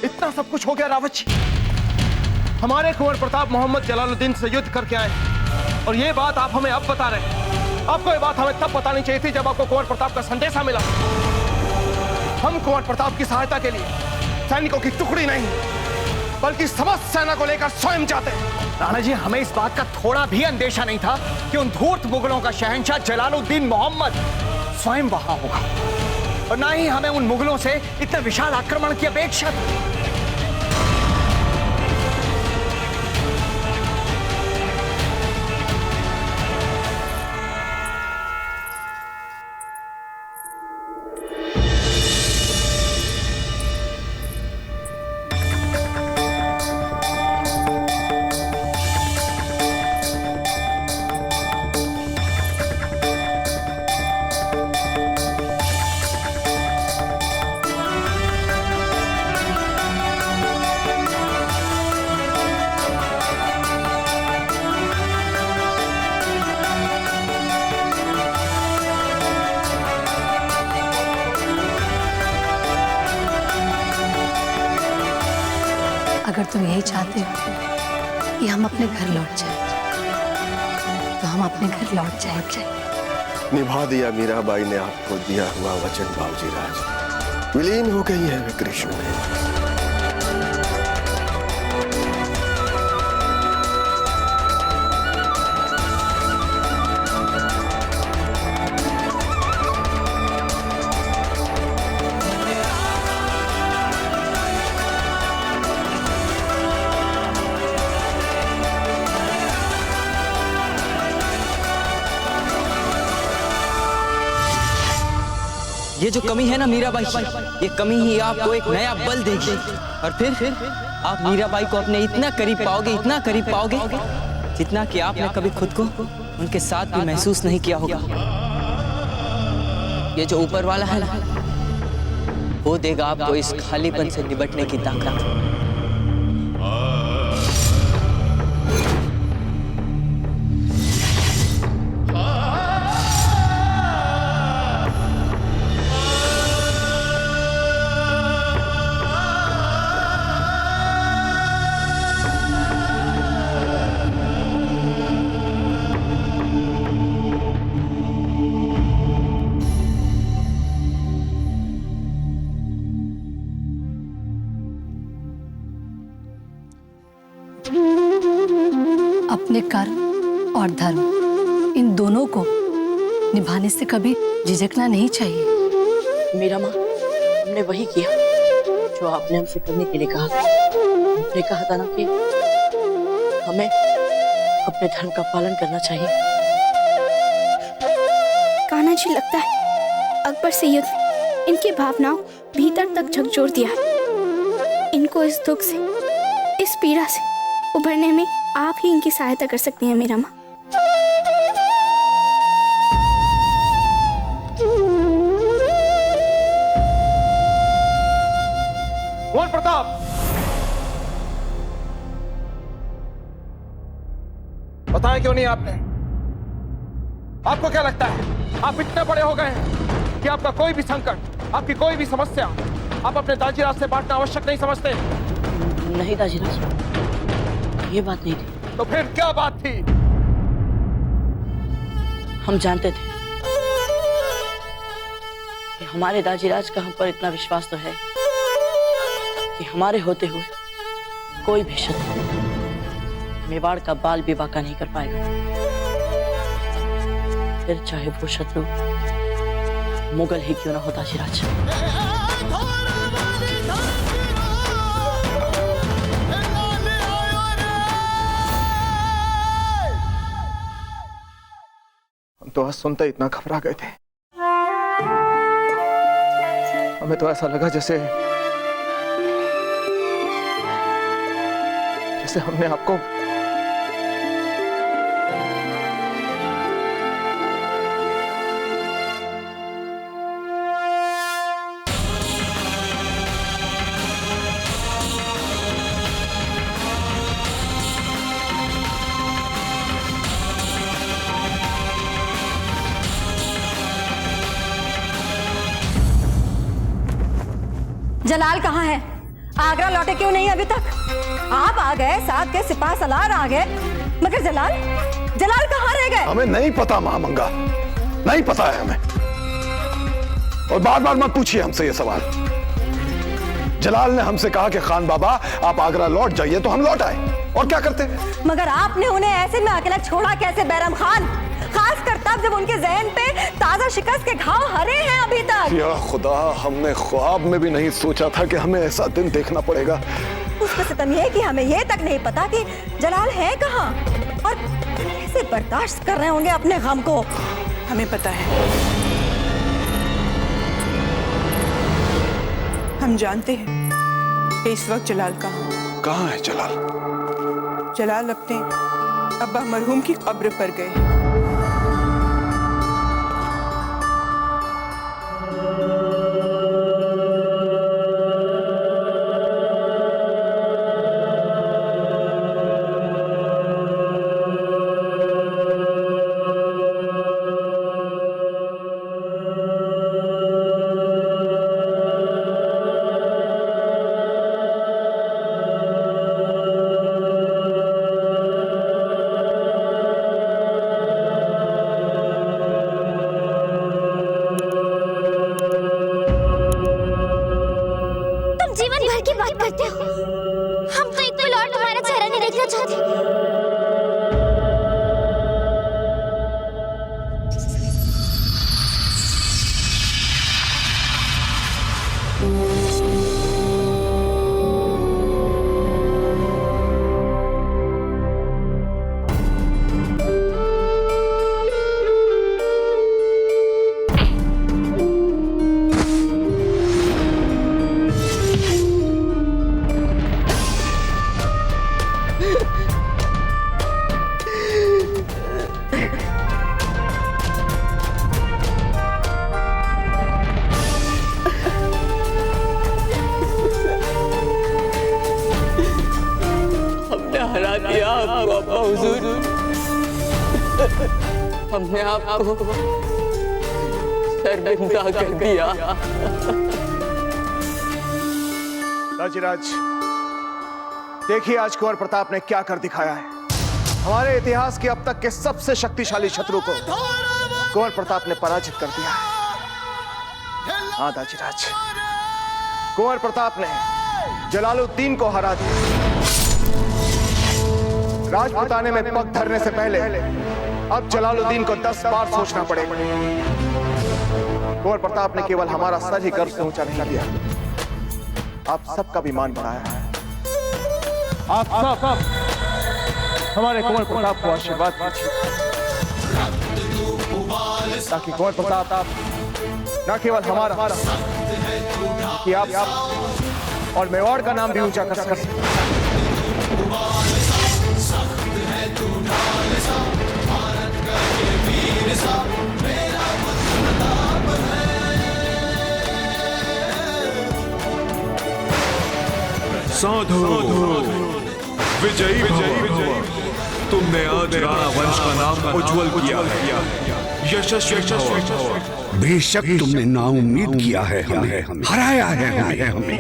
I: इतना सब कुछ हो गया रावत जी। हमारे कुंवर प्रताप मोहम्मद जलालुद्दीन से युद्ध करके आए और ये बात आप हमें अब बता रहे हैं। आपको ये बात हमें तब बतानी चाहिए थी जब आपको कुंवर प्रताप का संदेशा मिला। हम कुंवर प्रताप की सहायता के लिए सैनिकों की टुकड़ी नहीं बल्कि समस्त सेना को लेकर स्वयं जाते हैं।
H: राणा जी, हमें इस बात का थोड़ा भी अंदेशा नहीं था कि उन धूर्त मुगलों का शहंशाह जलालुद्दीन मोहम्मद स्वयं वहां होगा, और ना ही हमें उन मुगलों से इतने विशाल आक्रमण की अपेक्षा थी।
F: अगर तुम यही चाहते हो कि हम अपने घर लौट जाएं, तो हम अपने घर लौट जाएंगे।
E: निभा दिया मीराबाई ने आपको दिया हुआ वचन बाबूजी राज। विलीन हो गई है वे कृष्ण में।
A: ये जो कमी है ना मीराबाई, ये कमी ही आपको एक नया बल देगी और फिर आप मीराबाई को अपने इतना करीब पाओगे, इतना करीब पाओगे जितना कि आपने कभी खुद को उनके साथ भी महसूस नहीं किया होगा। ये जो ऊपर वाला है ना, वो देगा आपको इस खालीपन से निपटने की ताकत।
F: अपने कर्म और धर्म, इन दोनों को निभाने से कभी झिझकना नहीं चाहिए।
C: मीरा माँ, हमने वही किया जो आपने हमसे करने के लिए कहा था। आपने कहा था ना कि हमें अपने धर्म का पालन करना चाहिए।
D: कान्हा जी, लगता है अकबर से युद्ध इनकी भावनाओं भीतर तक झकझोर दिया है। इनको इस दुख से, इस पीड़ा से उभरने में आप ही इनकी सहायता कर सकती हैं मीरा माँ।
I: प्रताप, बताया क्यों नहीं आपने? आपको क्या लगता है आप इतने बड़े हो गए हैं कि आपका कोई भी संकट, आपकी कोई भी समस्या आप अपने दाजीराज से बांटना आवश्यक नहीं समझते?
C: नहीं दाजीराज, ये बात नहीं थी।
I: तो फिर क्या बात थी?
C: हम जानते थे कि हमारे दाजीराज का हम पर इतना विश्वास तो है कि हमारे होते हुए कोई भी शत्रु मेवाड़ का बाल विवाह का नहीं कर पाएगा, फिर चाहे वो शत्रु मुगल ही क्यों ना हो। दाजीराज,
I: हम तो आज सुनते इतना घबरा गए थे, हमें तो ऐसा लगा जैसे हमने आपको
M: जलाल कहाँ है? आगरा लौटे क्यों नहीं अभी तक? आप आ गए, साथ के सिपाह सलार आ गए, मगर जलाल कहाँ रह गए?
E: हमें नहीं पता महामंगा, नहीं पता है हमें, और बार बार मत पूछिए हमसे ये सवाल। जलाल ने हमसे कहा कि खान बाबा आप आगरा लौट जाइए, तो हम लौट आए, और क्या करते?
M: मगर आपने उन्हें ऐसे में अकेला छोड़ा कैसे बैरम खान? खासकर तब जब उनके जहन पे ताजा शिकस्त के घाव हरे हैं अभी तक।
E: या खुदा, हमने ख्वाब में भी नहीं सोचा था कि हमें ऐसा दिन देखना पड़ेगा।
M: उसका सितम ये कि हमें ये तक नहीं पता कि जलाल है कहाँ और कैसे बर्दाश्त कर रहे होंगे अपने गम को।
L: हमें पता है, हम जानते हैं कि इस वक्त जलाल
E: कहाँ है?
L: जलाल अपने अब्बा मरहूम की कब्र पर गए।
B: हम तो एक पल और तुम्हारा चेहरा नहीं देखना चाहते।
A: हरा दिया आपको अब्बा हुजूर, हमने आपको शर्मिंदा कर दिया।
I: दाजीराज, देखिए आज कुंवर प्रताप ने क्या कर दिखाया है। हमारे इतिहास के अब तक के सबसे शक्तिशाली शत्रु को कुंवर प्रताप ने पराजित कर दिया है। हाँ दाजीराज, कुंवर प्रताप ने जलालुद्दीन को हरा दिया। राजपुताने में पग धरने से पहले अब जलालुद्दीन को 10 बार सोचना पड़ेगा। कुंवर प्रताप ने केवल हमारा सर ही गर्व से ऊंचा नहीं किया, आप सबका भी मान बढ़ाया है। आप सब हमारे कुंवर प्रताप को आशीर्वाद दीजिए, ताकि कुंवर प्रताप न केवल हमारा कि आप और मेवाड़ का नाम भी ऊंचा कर सके।
N: साधो विजयी भव। तुमने आज राणा वंश का नाम उज्जवल किया है, यशस्वी भव।
O: बेशक तुमने नाउम्मीद किया है, हमें हराया है हमें।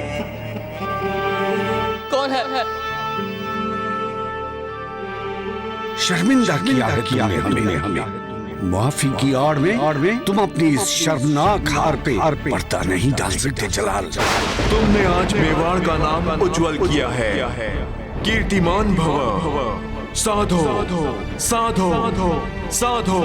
A: कौन है?
O: शर्मिंदा किया है तुमने हमें। माफी की आड़ में तुम अपनी इस शर्मनाक हार पे पर्दा नहीं डाल सकते जलाल।
N: तुमने आज मेवाड़ का नाम उज्जवल किया है, कीर्तिमान भव। साधो साधो साधो।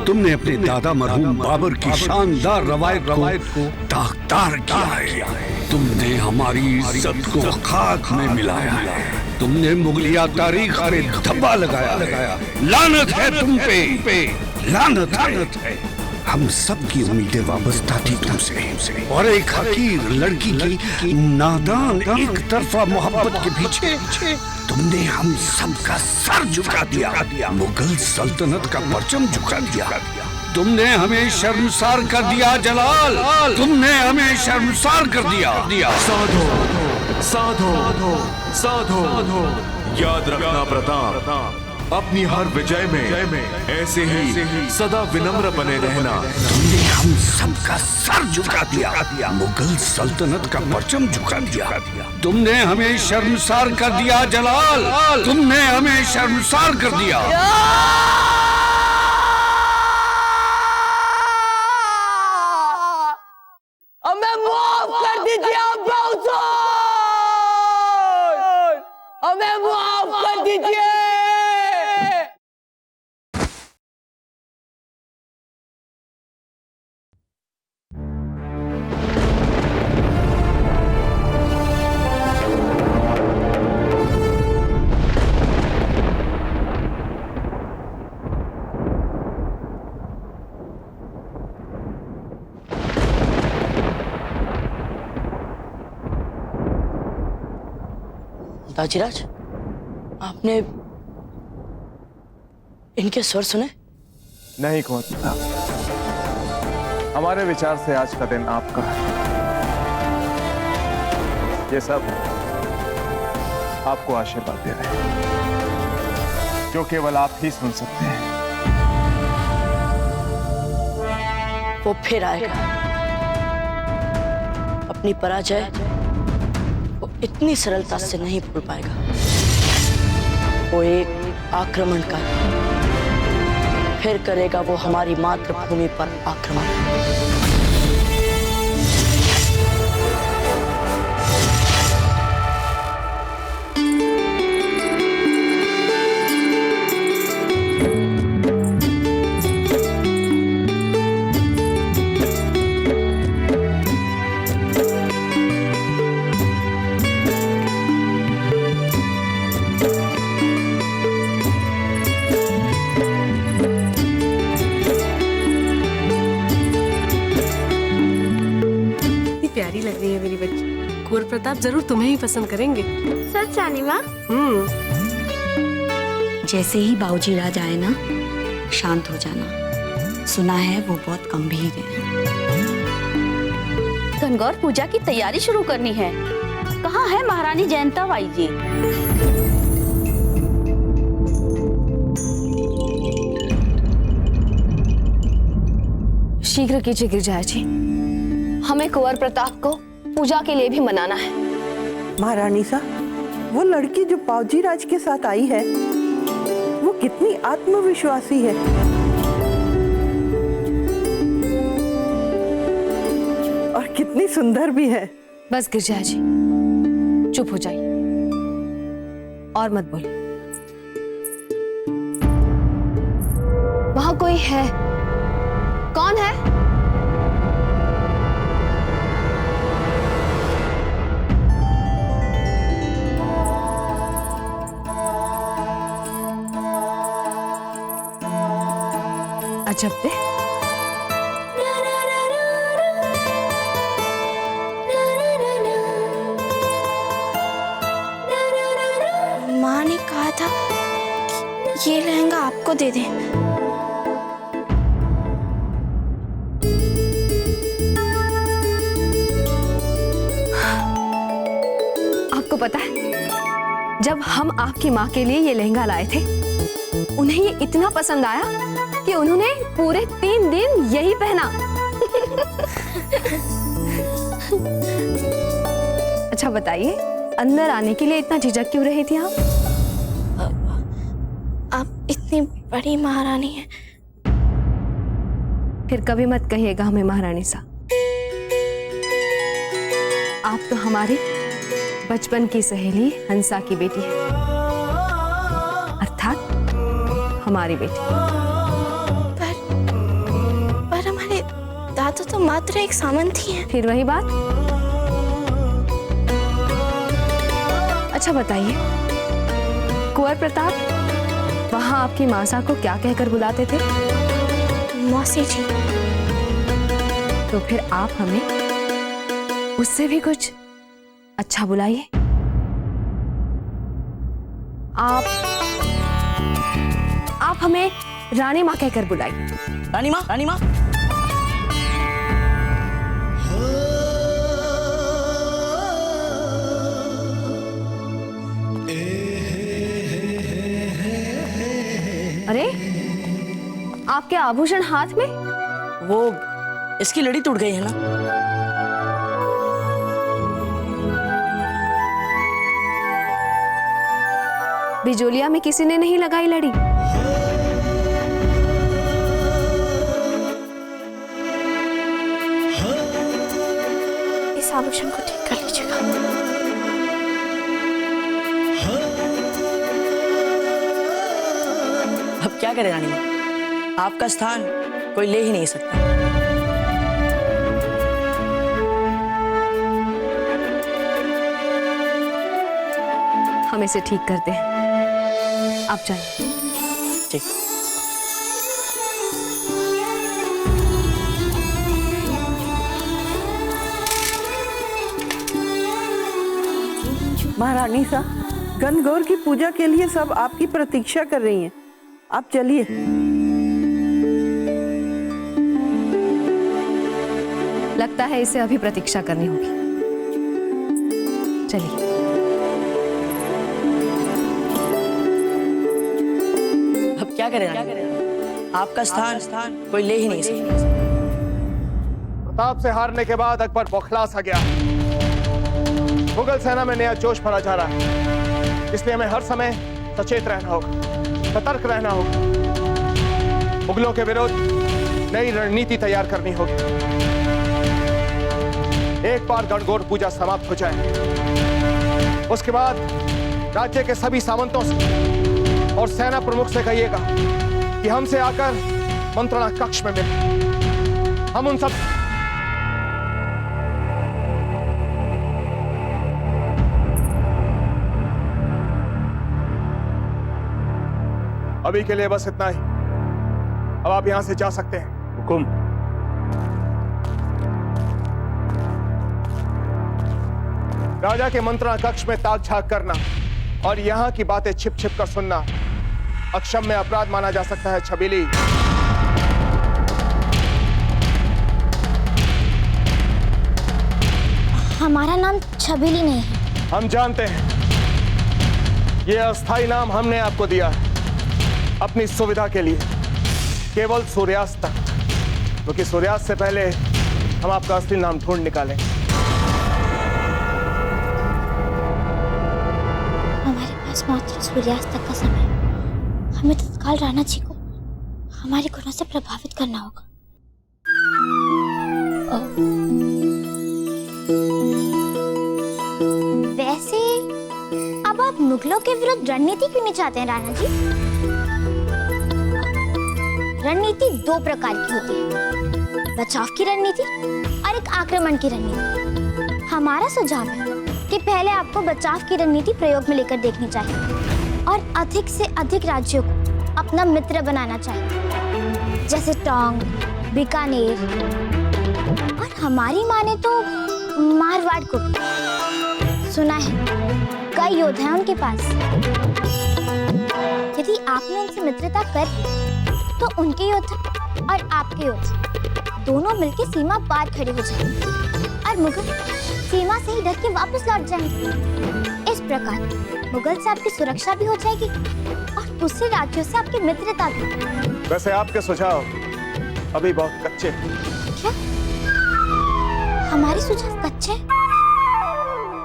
O: तुमने अपने दादा मरहूम बाबर की शानदार रवायत को दागदार किया है। तुमने हमारी इज्जत को खाक में मिलाया है। तुमने मुगलिया तारीख पे धब्बा लगाया है। लानत है तुम पे, लानत है। हम सब की उम्मीदें वाबस्ता थी तुमसे, और एक हकीर लड़की की नादान एक तरफा मोहब्बत के पीछे तुमने हम सब का सर झुका दिया। मुगल सल्तनत का परचम झुका दिया। तुमने हमें शर्मसार कर दिया जलाल, तुमने हमें शर्मसार कर दिया।
N: साधो साधो साधो। याद रखना प्रताप, अपनी हर विजय में ऐसे ही सदा विनम्र बने रहना।
O: तुमने हम सब का सर झुका दिया। मुगल सल्तनत का परचम झुका दिया। तुमने हमें शर्मसार कर दिया जलाल, तुमने हमें शर्मसार कर दिया।
A: हमें माफ कर दीजिए बाबूजी, हमें माफ कर दीजिए।
C: दाजीराज, आपने इनके स्वर सुने?
I: नहीं कुंवर प्रताप, हमारे विचार से आज का दिन आपका है। ये सब आपको आशीर्वाद दे रहे हैं, जो केवल आप ही सुन सकते हैं।
C: वो फिर आएगा। अपनी पराजय वो इतनी सरलता से नहीं भूल पाएगा। वो एक आक्रमण का फिर करेगा वो हमारी मातृभूमि पर आक्रमण।
F: प्यारी लग रही है मेरी बच्ची। कुंवर प्रताप जरूर तुम्हें ही पसंद करेंगे।
D: सच रानी माँ?
P: जैसे ही बाबूजी राज आए ना, शांत हो जाना। सुना है वो बहुत गंभीर है।
Q: गणगौर पूजा की तैयारी शुरू करनी है। कहाँ है महारानी जयंता बाई जी?
F: शीघ्र कीजिए गिरजाया जी, हमें कुंवर प्रताप को पूजा के लिए भी मनाना है।
L: महारानी साहब, वो लड़की जो बाबूजी राज के साथ आई है, वो कितनी आत्मविश्वासी है। और कितनी सुंदर भी है।
F: बस गिरजाया जी, चुप हो जाइए और मत बोलिए। वहां कोई है? कौन है? अजब दे।
D: माँ ने कहा था कि ये लहंगा आपको दे दें।
F: आपको पता है, जब हम आपकी माँ के लिए ये लहंगा लाए थे, उन्हें ये इतना पसंद आया कि उन्होंने पूरे 3 दिन यही पहना। अच्छा बताइए, अंदर आने के लिए इतना झिझक क्यों रही थी आप?
D: आप इतनी बड़ी महारानी हैं।
F: फिर कभी मत कहिएगा हमें महारानी सा। आप तो हमारी बचपन की सहेली हंसा की बेटी है, अर्थात हमारी बेटी।
D: पर हमारे दादा तो मात्र एक सामंत ही हैं।
F: फिर वही बात। अच्छा बताइए, कुंवर प्रताप वहां आपकी मासा को क्या कहकर बुलाते थे?
D: मौसी जी।
F: तो फिर आप हमें उससे भी कुछ अच्छा बुलाइए। आप हमें रानी माँ कहकर बुलाइए।
C: रानी माँ, रानी माँ।
F: अरे, आपके आभूषण हाथ में?
C: वो इसकी लड़ी टूट गई है ना।
F: बिजोलिया में किसी ने नहीं लगाई लड़ी?
D: इस आभूषण को ठीक कर लीजिएगा।
C: अब क्या करें रानी माँ, आपका स्थान कोई ले ही नहीं सकता।
F: हम इसे ठीक करते हैं, आप जाइए।
C: ठीक।
L: महारानी सा, गणगौर की पूजा के लिए सब आपकी प्रतीक्षा कर रही हैं। आप चलिए।
F: लगता है इसे अभी प्रतीक्षा करनी होगी। चलिए।
C: अब क्या करें रानी, आपका स्थान कोई ले ही नहीं सकता।
I: प्रताप से हारने के बाद अकबर बौखला सा गया। मुगल सेना में नया जोश भरा जा रहा है, इसलिए हमें हर समय सचेत रहना होगा, सतर्क रहना होगा। मुगलों के विरुद्ध नई रणनीति तैयार करनी होगी। एक बार गणगौर पूजा समाप्त हो जाए, उसके बाद राज्य के सभी सामंतों से और सेना प्रमुख से कहिएगा कि हमसे आकर मंत्रणा कक्ष में मिले। हम उन सब अभी के लिए बस इतना ही। अब आप यहां से जा सकते हैं।
R: हुकुम।
I: राजा के मंत्रणा कक्ष में ताक झांक करना और यहां की बातें छिप छिप कर सुनना अक्षम्य अपराध माना जा सकता है। छबीली,
B: हमारा नाम छबीली नहीं है।
I: हम जानते हैं, यह अस्थाई नाम हमने आपको दिया है अपनी सुविधा के लिए, केवल सूर्यास्त तक, क्योंकि सूर्यास्त से पहले हम आपका असली नाम ढूंढ निकालेंगे।
B: हमारे पास मात्र सूर्यास्त तक का समय है। हमें तत्काल राणा जी को हमारे गुणों से प्रभावित करना होगा। वैसे अब आप मुगलों के विरुद्ध रणनीति क्यों नहीं चाहते हैं राणा जी? रणनीति 2 प्रकार की होती है, बचाव की रणनीति और एक आक्रमण की रणनीति। हमारा सुझाव है कि पहले आपको बचाव की रणनीति प्रयोग में लेकर देखनी चाहिए और अधिक से अधिक राज्यों को अपना मित्र बनाना चाहिए, जैसे टोंक, बीकानेर और हमारी माने तो मारवाड़ को। सुना है कई योद्धा हैं उनके पास। यदि आपने उनसे मित्रता कर ली तो उनके योद्धा और आपके योद्धा दोनों मिलकर सीमा पार खड़े हो जाएंगे और मुगल सीमा से ही डर के वापस लौट जाएंगे। इस प्रकार मुगल से आपकी सुरक्षा भी हो जाएगी और दूसरे राज्यों से आपकी मित्रता भी।
I: वैसे आपके सुझाव अभी बहुत कच्चे हैं।
B: क्या हमारे सुझाव कच्चे?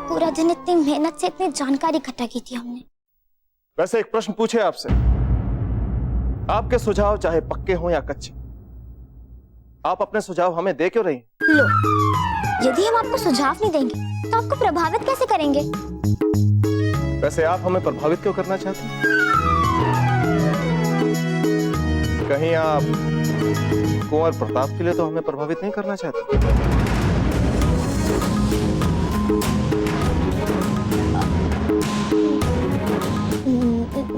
B: पूरा दिन इतनी मेहनत से इतनी जानकारी इकट्ठा की थी हमने।
I: वैसे एक प्रश्न पूछे आपसे, आपके सुझाव चाहे पक्के हों या कच्चे, आप अपने सुझाव हमें दे क्यों रही?
B: लो, यदि हम आपको सुझाव नहीं देंगे तो आपको प्रभावित कैसे करेंगे?
I: वैसे आप हमें प्रभावित क्यों करना चाहते हैं? कहीं आप कुंवर प्रताप के लिए तो हमें प्रभावित नहीं करना चाहते?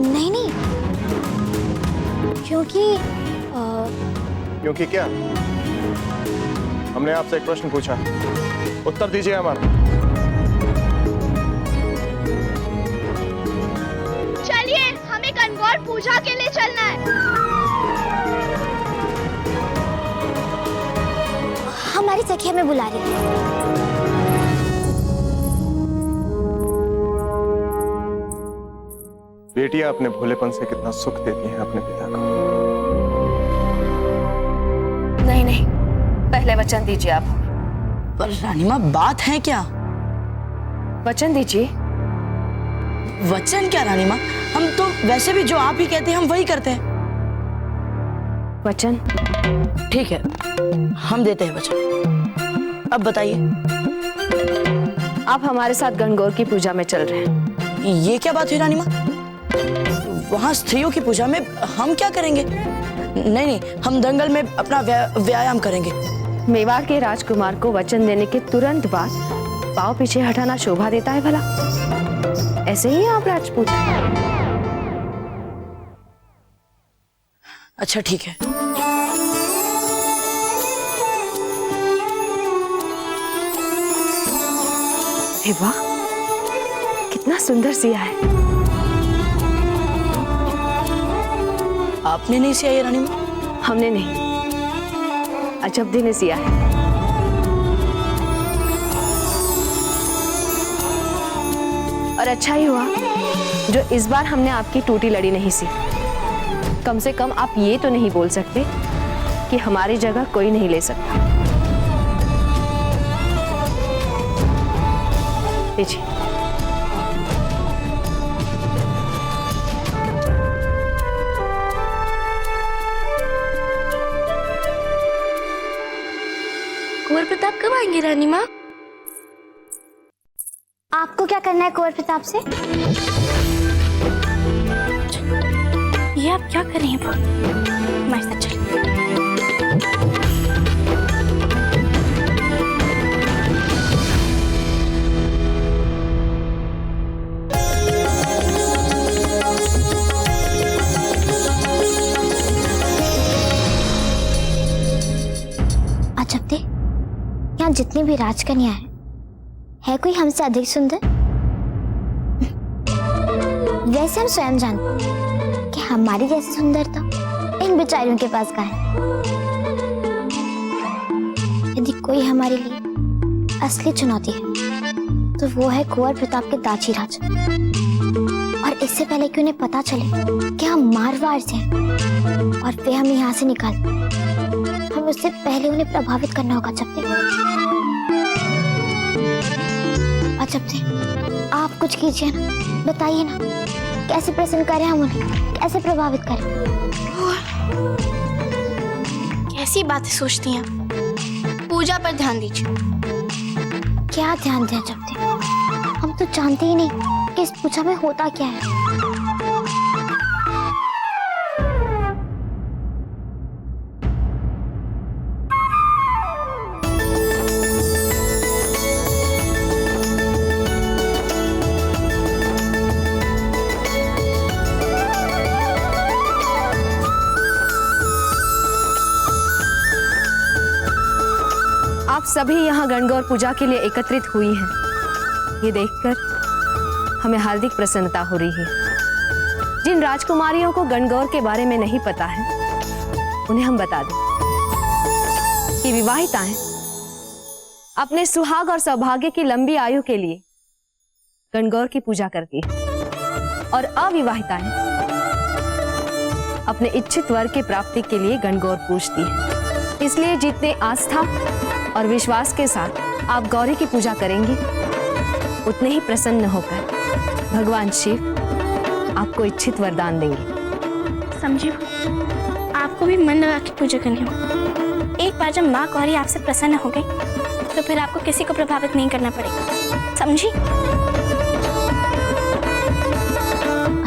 B: नहीं नहीं, क्योंकि
I: क्योंकि क्या? हमने आपसे एक प्रश्न पूछा, उत्तर दीजिए हमारा।
D: चलिए, हमें गणगौर पूजा के लिए चलना है।
B: हमारी सखी हमें बुला रही है।
I: बेटियां अपने भोलेपन से कितना सुख देती हैं अपने पिता को।
M: नहीं नहीं, पहले वचन दीजिए आप।
C: पर रानी माँ, बात है क्या?
M: वचन दीजिए।
C: वचन क्या रानी माँ? हम तो वैसे भी जो आप ही कहते हैं हम वही करते हैं।
M: वचन?
C: ठीक है, हम देते हैं वचन। अब बताइए।
M: आप हमारे साथ गणगौर की पूजा में चल रहे हैं।
C: ये क्या बात हुई रानी माँ? वहाँ स्त्रियों की पूजा में हम क्या करेंगे? नहीं नहीं, हम दंगल में अपना व्यायाम करेंगे।
M: मेवाड़ के राजकुमार को वचन देने के तुरंत बाद पाँव पीछे हटाना शोभा देता है भला? ऐसे ही आप राजपूत?
C: अच्छा ठीक है।
M: अरे वाह, कितना सुंदर सिया है।
C: आपने नहीं सिया ये रानी माँ?
M: हमने नहीं, अजब्दी ने सिया है। और अच्छा ही हुआ जो इस बार हमने आपकी टूटी लड़ी नहीं सी। कम से कम आप ये तो नहीं बोल सकते कि हमारी जगह कोई नहीं ले सकता। लीजिए।
B: कुंवर प्रताप कब आएंगे रानी माँ? आपको क्या करना है कुंवर प्रताप से? ये आप क्या कर रही हैं? हमारे साथ चलिए। अजब दे, यहाँ जितनी भी राजकन्या है कोई हमसे अधिक सुंदर? वैसे हम स्वयं जानते हैं कि हमारी जैसी सुंदरता इन बेचारियों के पास कहाँ है। यदि कोई हमारे लिए असली चुनौती है तो वो है कुंवर प्रताप के दाची राज। और इससे पहले कि उन्हें पता चले कि हम मारवाड़ से हैं और वे हमें यहाँ से निकाल, हम उससे पहले उन्हें प्रभावित करना होगा। अजब आप कुछ कीजिए ना, बताइए ना, कैसे प्रसन्न करें हम उन्हें, कैसे प्रभावित करें?
D: कैसी बातें सोचती हैं? पूजा पर ध्यान दीजिए।
B: क्या ध्यान दें अजब दे? हम तो जानते ही नहीं कि इस पूजा में होता क्या है।
M: आप सभी यहाँ गणगौर पूजा के लिए एकत्रित हुई हैं। ये देखकर हमें हार्दिक प्रसन्नता हो रही है। जिन राजकुमारियों को गणगौर के बारे में नहीं पता है उन्हें हम बता दें कि विवाहिताएं अपने सुहाग और सौभाग्य की लंबी आयु के लिए गणगौर की पूजा करती है और अविवाहिताएं अपने इच्छित वर के प्राप्ति के लिए गणगौर पूजती है। इसलिए जितने आस्था और विश्वास के साथ आप गौरी की पूजा करेंगे, उतने ही प्रसन्न होकर भगवान शिव आपको इच्छित वरदान देंगे।
D: समझी, आपको भी मन लगा के पूजा करनी हो। एक बार जब माँ गौरी आपसे प्रसन्न हो गई तो फिर आपको किसी को प्रभावित नहीं करना पड़ेगा, समझी?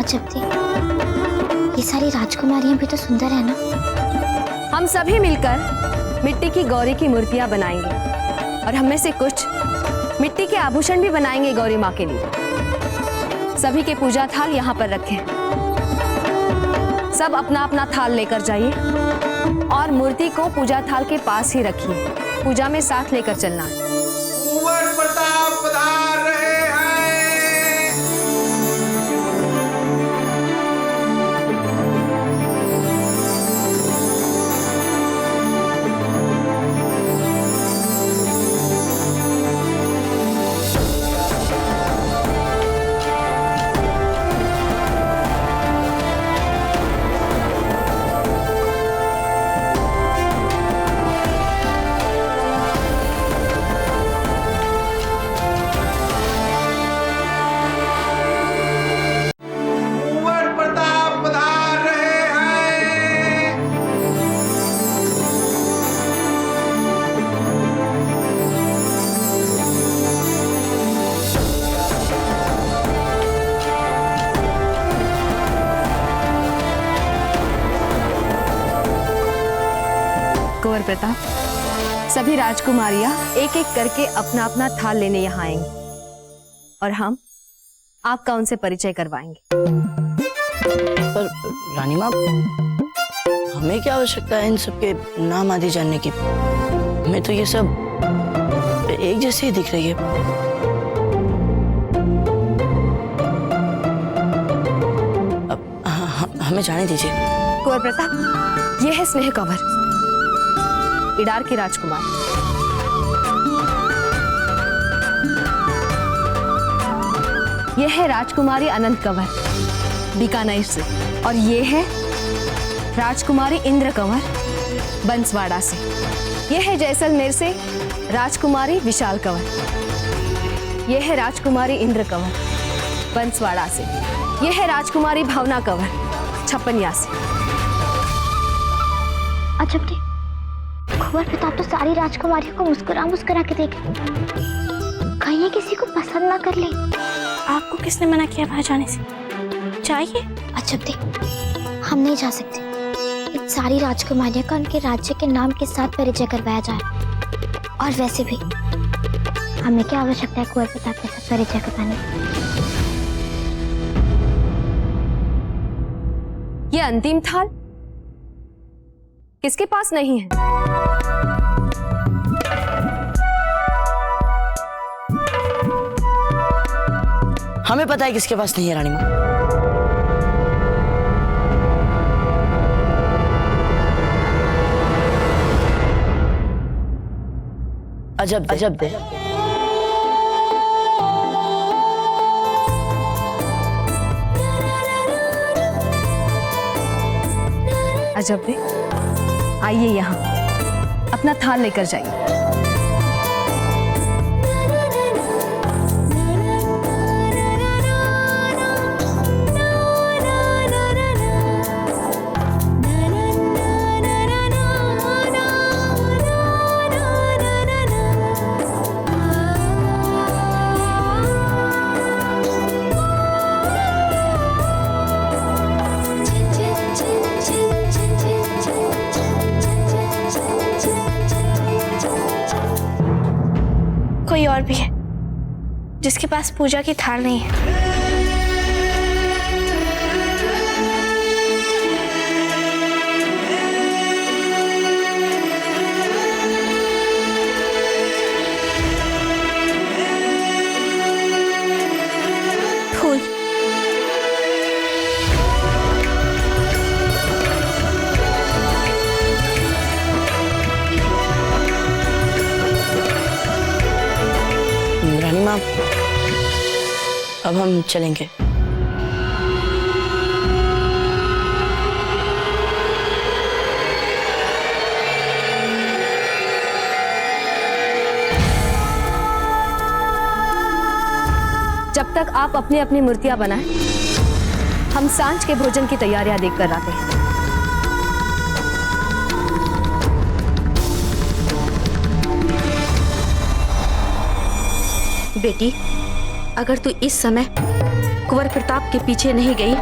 B: अजब थी, ये सारी राजकुमारियां भी तो सुंदर है ना।
M: हम सभी मिलकर मिट्टी की गौरी की मूर्तियां बनाएंगे और हम में से कुछ मिट्टी के आभूषण भी बनाएंगे गौरी माँ के लिए। सभी के पूजा थाल यहाँ पर रखें। सब अपना अपना थाल लेकर जाइए और मूर्ति को पूजा थाल के पास ही रखिए। पूजा में साथ लेकर चलना है।
R: कुंवर प्रताप पधार रहे हैं।
M: कुंवर प्रताप, सभी राजकुमारियां एक एक करके अपना अपना थाल लेने यहाँ आएंगी और हम आपका उनसे परिचय करवाएंगे।
C: पर रानी माँ, हमें क्या आवश्यकता है इन सबके नाम आदि जानने की? हमें तो ये सब एक जैसे ही दिख रही है। अब हमें जाने दीजिए।
M: कुंवर प्रताप, यह है स्नेह कंवर, इडार की राजकुमार। यह है राजकुमारी अनंत कंवर, बीकानेर से। और ये है राजकुमारी इंद्र कंवर, बंसवाड़ा से। यह है जैसलमेर से राजकुमारी विशाल कंवर। यह है राजकुमारी इंद्र कंवर, बंसवाड़ा से। यह है राजकुमारी भावना कंवर, छप्पनिया से।
B: अजब थी, कुंवर प्रताप तो सारी राजकुमारियों को मुस्कुरा मुस्कुरा के देखे, कहीं ये किसी को पसंद ना कर ले।
D: आपको किसने मना किया वहां जाने से? चाहिए?
B: अजब थी, हम नहीं जा सकते। इन सारी राजकुमारियों का उनके राज्य के नाम के साथ परिचय करवाया जाए। और वैसे भी हमें क्या आवश्यकता है कुंवर प्रताप के साथ परिचय करवाने की?
M: ये अंतिम थाल किसके पास नहीं है?
C: हमें पता है किसके पास नहीं है रानी माँ। अजब दे। अजब दे।
M: अजब दे, आइए यहाँ, अपना थाल लेकर जाइए।
D: कोई और भी है जिसके पास पूजा की थाल नहीं है? फूल।
C: अब हम चलेंगे।
M: जब तक आप अपनी अपनी मूर्तियां बनाएं, हम सांझ के भोजन की तैयारियां देखकर आते हैं।
Q: बेटी, अगर तू इस समय कुंवर प्रताप के पीछे नहीं गई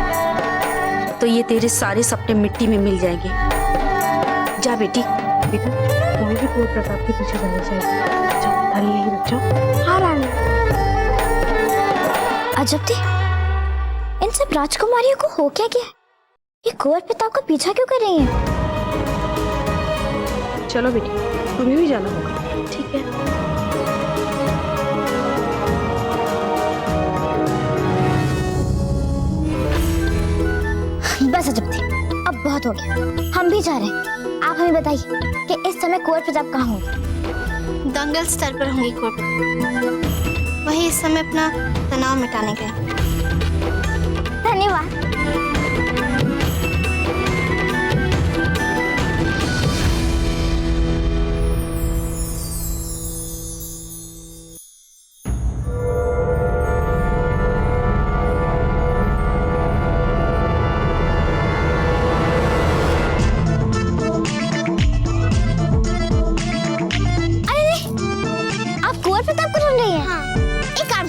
Q: तो ये तेरे सारे सपने मिट्टी में मिल जाएंगे। जा बेटी।
D: बेटा, तुम्हें भी कुंवर प्रताप के पीछे जाना चाहिए। जाओ, थाली यही रख जाओ। हाँ रानी।
B: अजब थी, इन सब राजकुमारियों को हो क्या गया? ये कुंवर प्रताप का पीछा क्यों कर रही हैं?
D: चलो बेटी, तुम्हें भी जाना होगा।
B: ठीक है। बस अजब थी, अब बहुत हो गया, हम भी जा रहे हैं। आप हमें बताइए कि इस समय कुंवर प्रताप कहाँ होंगे?
D: दंगल स्तर पर होंगी कुंवर प्रताप। वही इस समय अपना तनाव मिटाने गए।
B: धन्यवाद।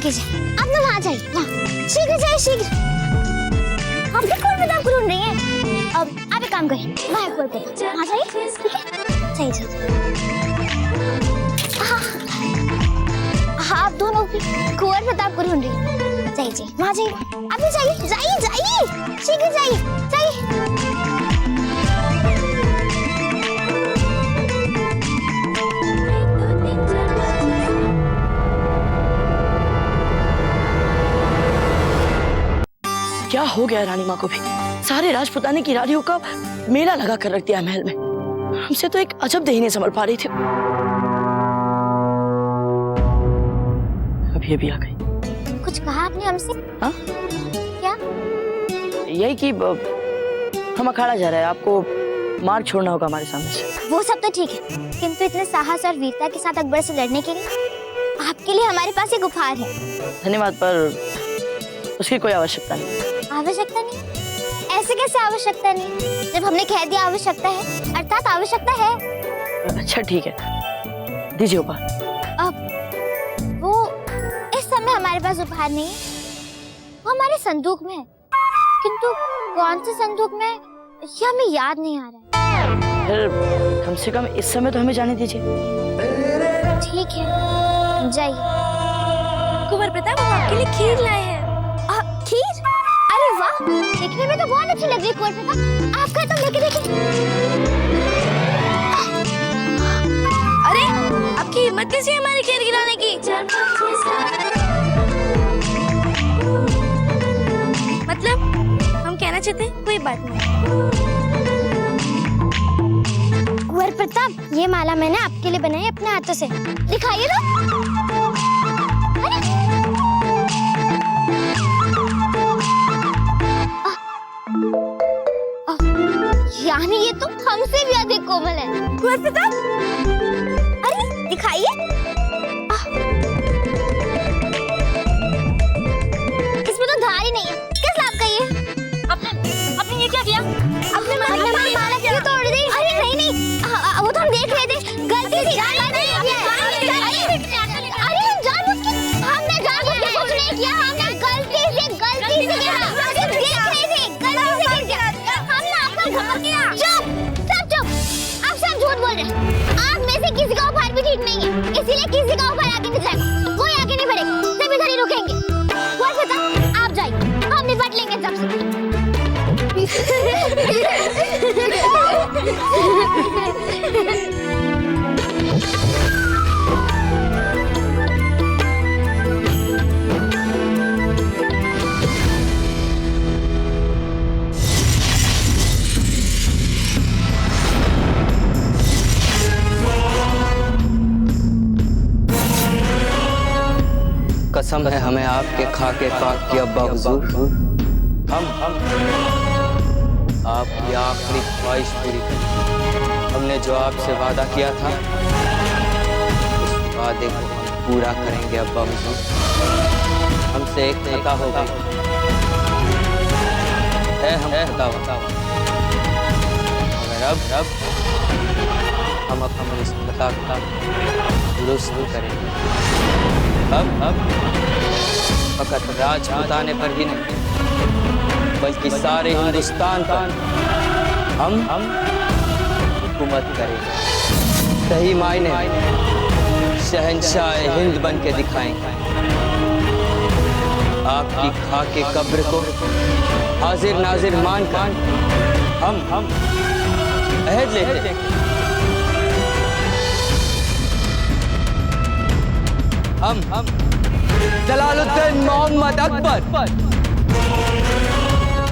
B: आप ना वहाँ जाइए, वहाँ शीघ्र जाइए, शीघ्र। आप भी कुंवर प्रताप को ढूंढ रही हैं। अब आप एक काम करिए, वहाँ कुंवर प्रताप, वहाँ जाइए, ठीक है? सही जाइए। हाँ, आप दोनों भी कुंवर प्रताप को ढूंढ रही हैं। जाइए जाइए, वहाँ जाइए, आप भी जाइए, जाइए जाइए, शीघ्र जाइए, जाइए।
C: क्या हो गया रानी माँ को भी? सारे राजपुताने की रानियों का मेला लगा कर रख दिया महल में। हमसे तो एक अजब देही नहीं संभल पा रही थी। अभी अभी आ गई।
B: कुछ कहा आपने हमसे?
C: हाँ?
B: क्या?
C: यही कि हम अखाड़ा जा रहे हैं, आपको मार छोड़ना होगा हमारे सामने से।
B: वो सब तो ठीक है, किंतु इतने साहस और वीरता के साथ अकबर से लड़ने के लिए आपके लिए हमारे पास एक उपहार है।
C: धन्यवाद, पर उसकी कोई आवश्यकता नहीं।
B: आवश्यकता नहीं? ऐसे कैसे आवश्यकता नहीं? जब हमने कह दिया आवश्यकता है, अर्थात आवश्यकता है।
C: अच्छा ठीक है, दीजिए उपहार।
B: अब वो इस समय हमारे पास उपहार नहीं है, वो हमारे संदूक में है, किंतु कौन से संदूक में ये हमें याद नहीं आ रहा है।
C: फिर कम से कम इस समय तो हमें जाने दीजिए।
B: ठीक है, जाइए। कुंवर प्रताप, हम आपके लिए खीर लाए हैं। खीर? अरे वाह, देखने में तो बहुत अच्छी लग रही है कुंवर प्रताप। आपका तो लेके देखिए।
D: अरे, आपकी हिम्मत कैसी है हमारी खीर गिराने की? मतलब हम कहना चाहते हैं कोई बात नहीं।
B: कुंवर प्रताप, ये माला मैंने आपके लिए बनाई अपने हाथों से। दिखाइए तो। यानी ये तो हमसे भी अधिक कोमल है। कुंवर प्रताप, अरे दिखाइए। इसमें तो धार ही नहीं है, किस लाभ का ये? आपने ये क्या किया? अपने माला क्यों तोड़ दी? अरे नहीं नहीं, वो तो हम देख रहे थे, गलती से। अरे जानबूझ के, हमने जानबूझ के कुछ नहीं किया, हमने गलती से किया। देख रहे थे, गलती से किया। हमने आपका धमक किया। चुप, सब चुप। आप सब झूठ बोल रहे हैं। आप में से
A: कसम है हमें आपके खाके पाक की अब्बा हुजूर, हम आपकी आखिरी ख्वाहिश पूरी करें। हमने जो आपसे वादा किया था उस वादे को हम पूरा करेंगे अब्बा हुजूर। हमसे एक खता हो गई है, हम खता मगर अब हम अपने इस खता का दुरुस्त करेंगे। अब फकत राजपुताने पर ही नहीं बल्कि सारे हिंदुस्तान पर हम हुकूमत करेंगे। सही मायने में शहंशाह हिंद बन के दिखाएंगे। आपकी खाके कब्र को हाजिर नाजिर मानकर हम अहद लेते हम जलालुद्दीन मोहम्मद अकबर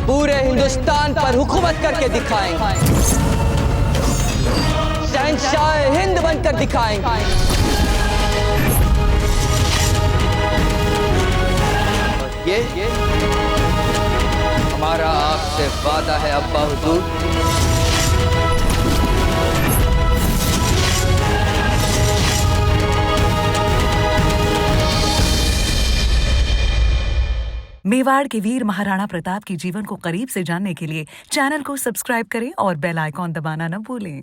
A: पूरे हिंदुस्तान पर हुकूमत करके दिखाएंगे। शहंशाह हिंद बनकर दिखाएंगे। और ये हमारा आपसे वादा है अब्बा हुजूर।
S: मेवाड़ के वीर महाराणा प्रताप के जीवन को करीब से जानने के लिए चैनल को सब्सक्राइब करें और बेल आइकॉन दबाना न भूलें।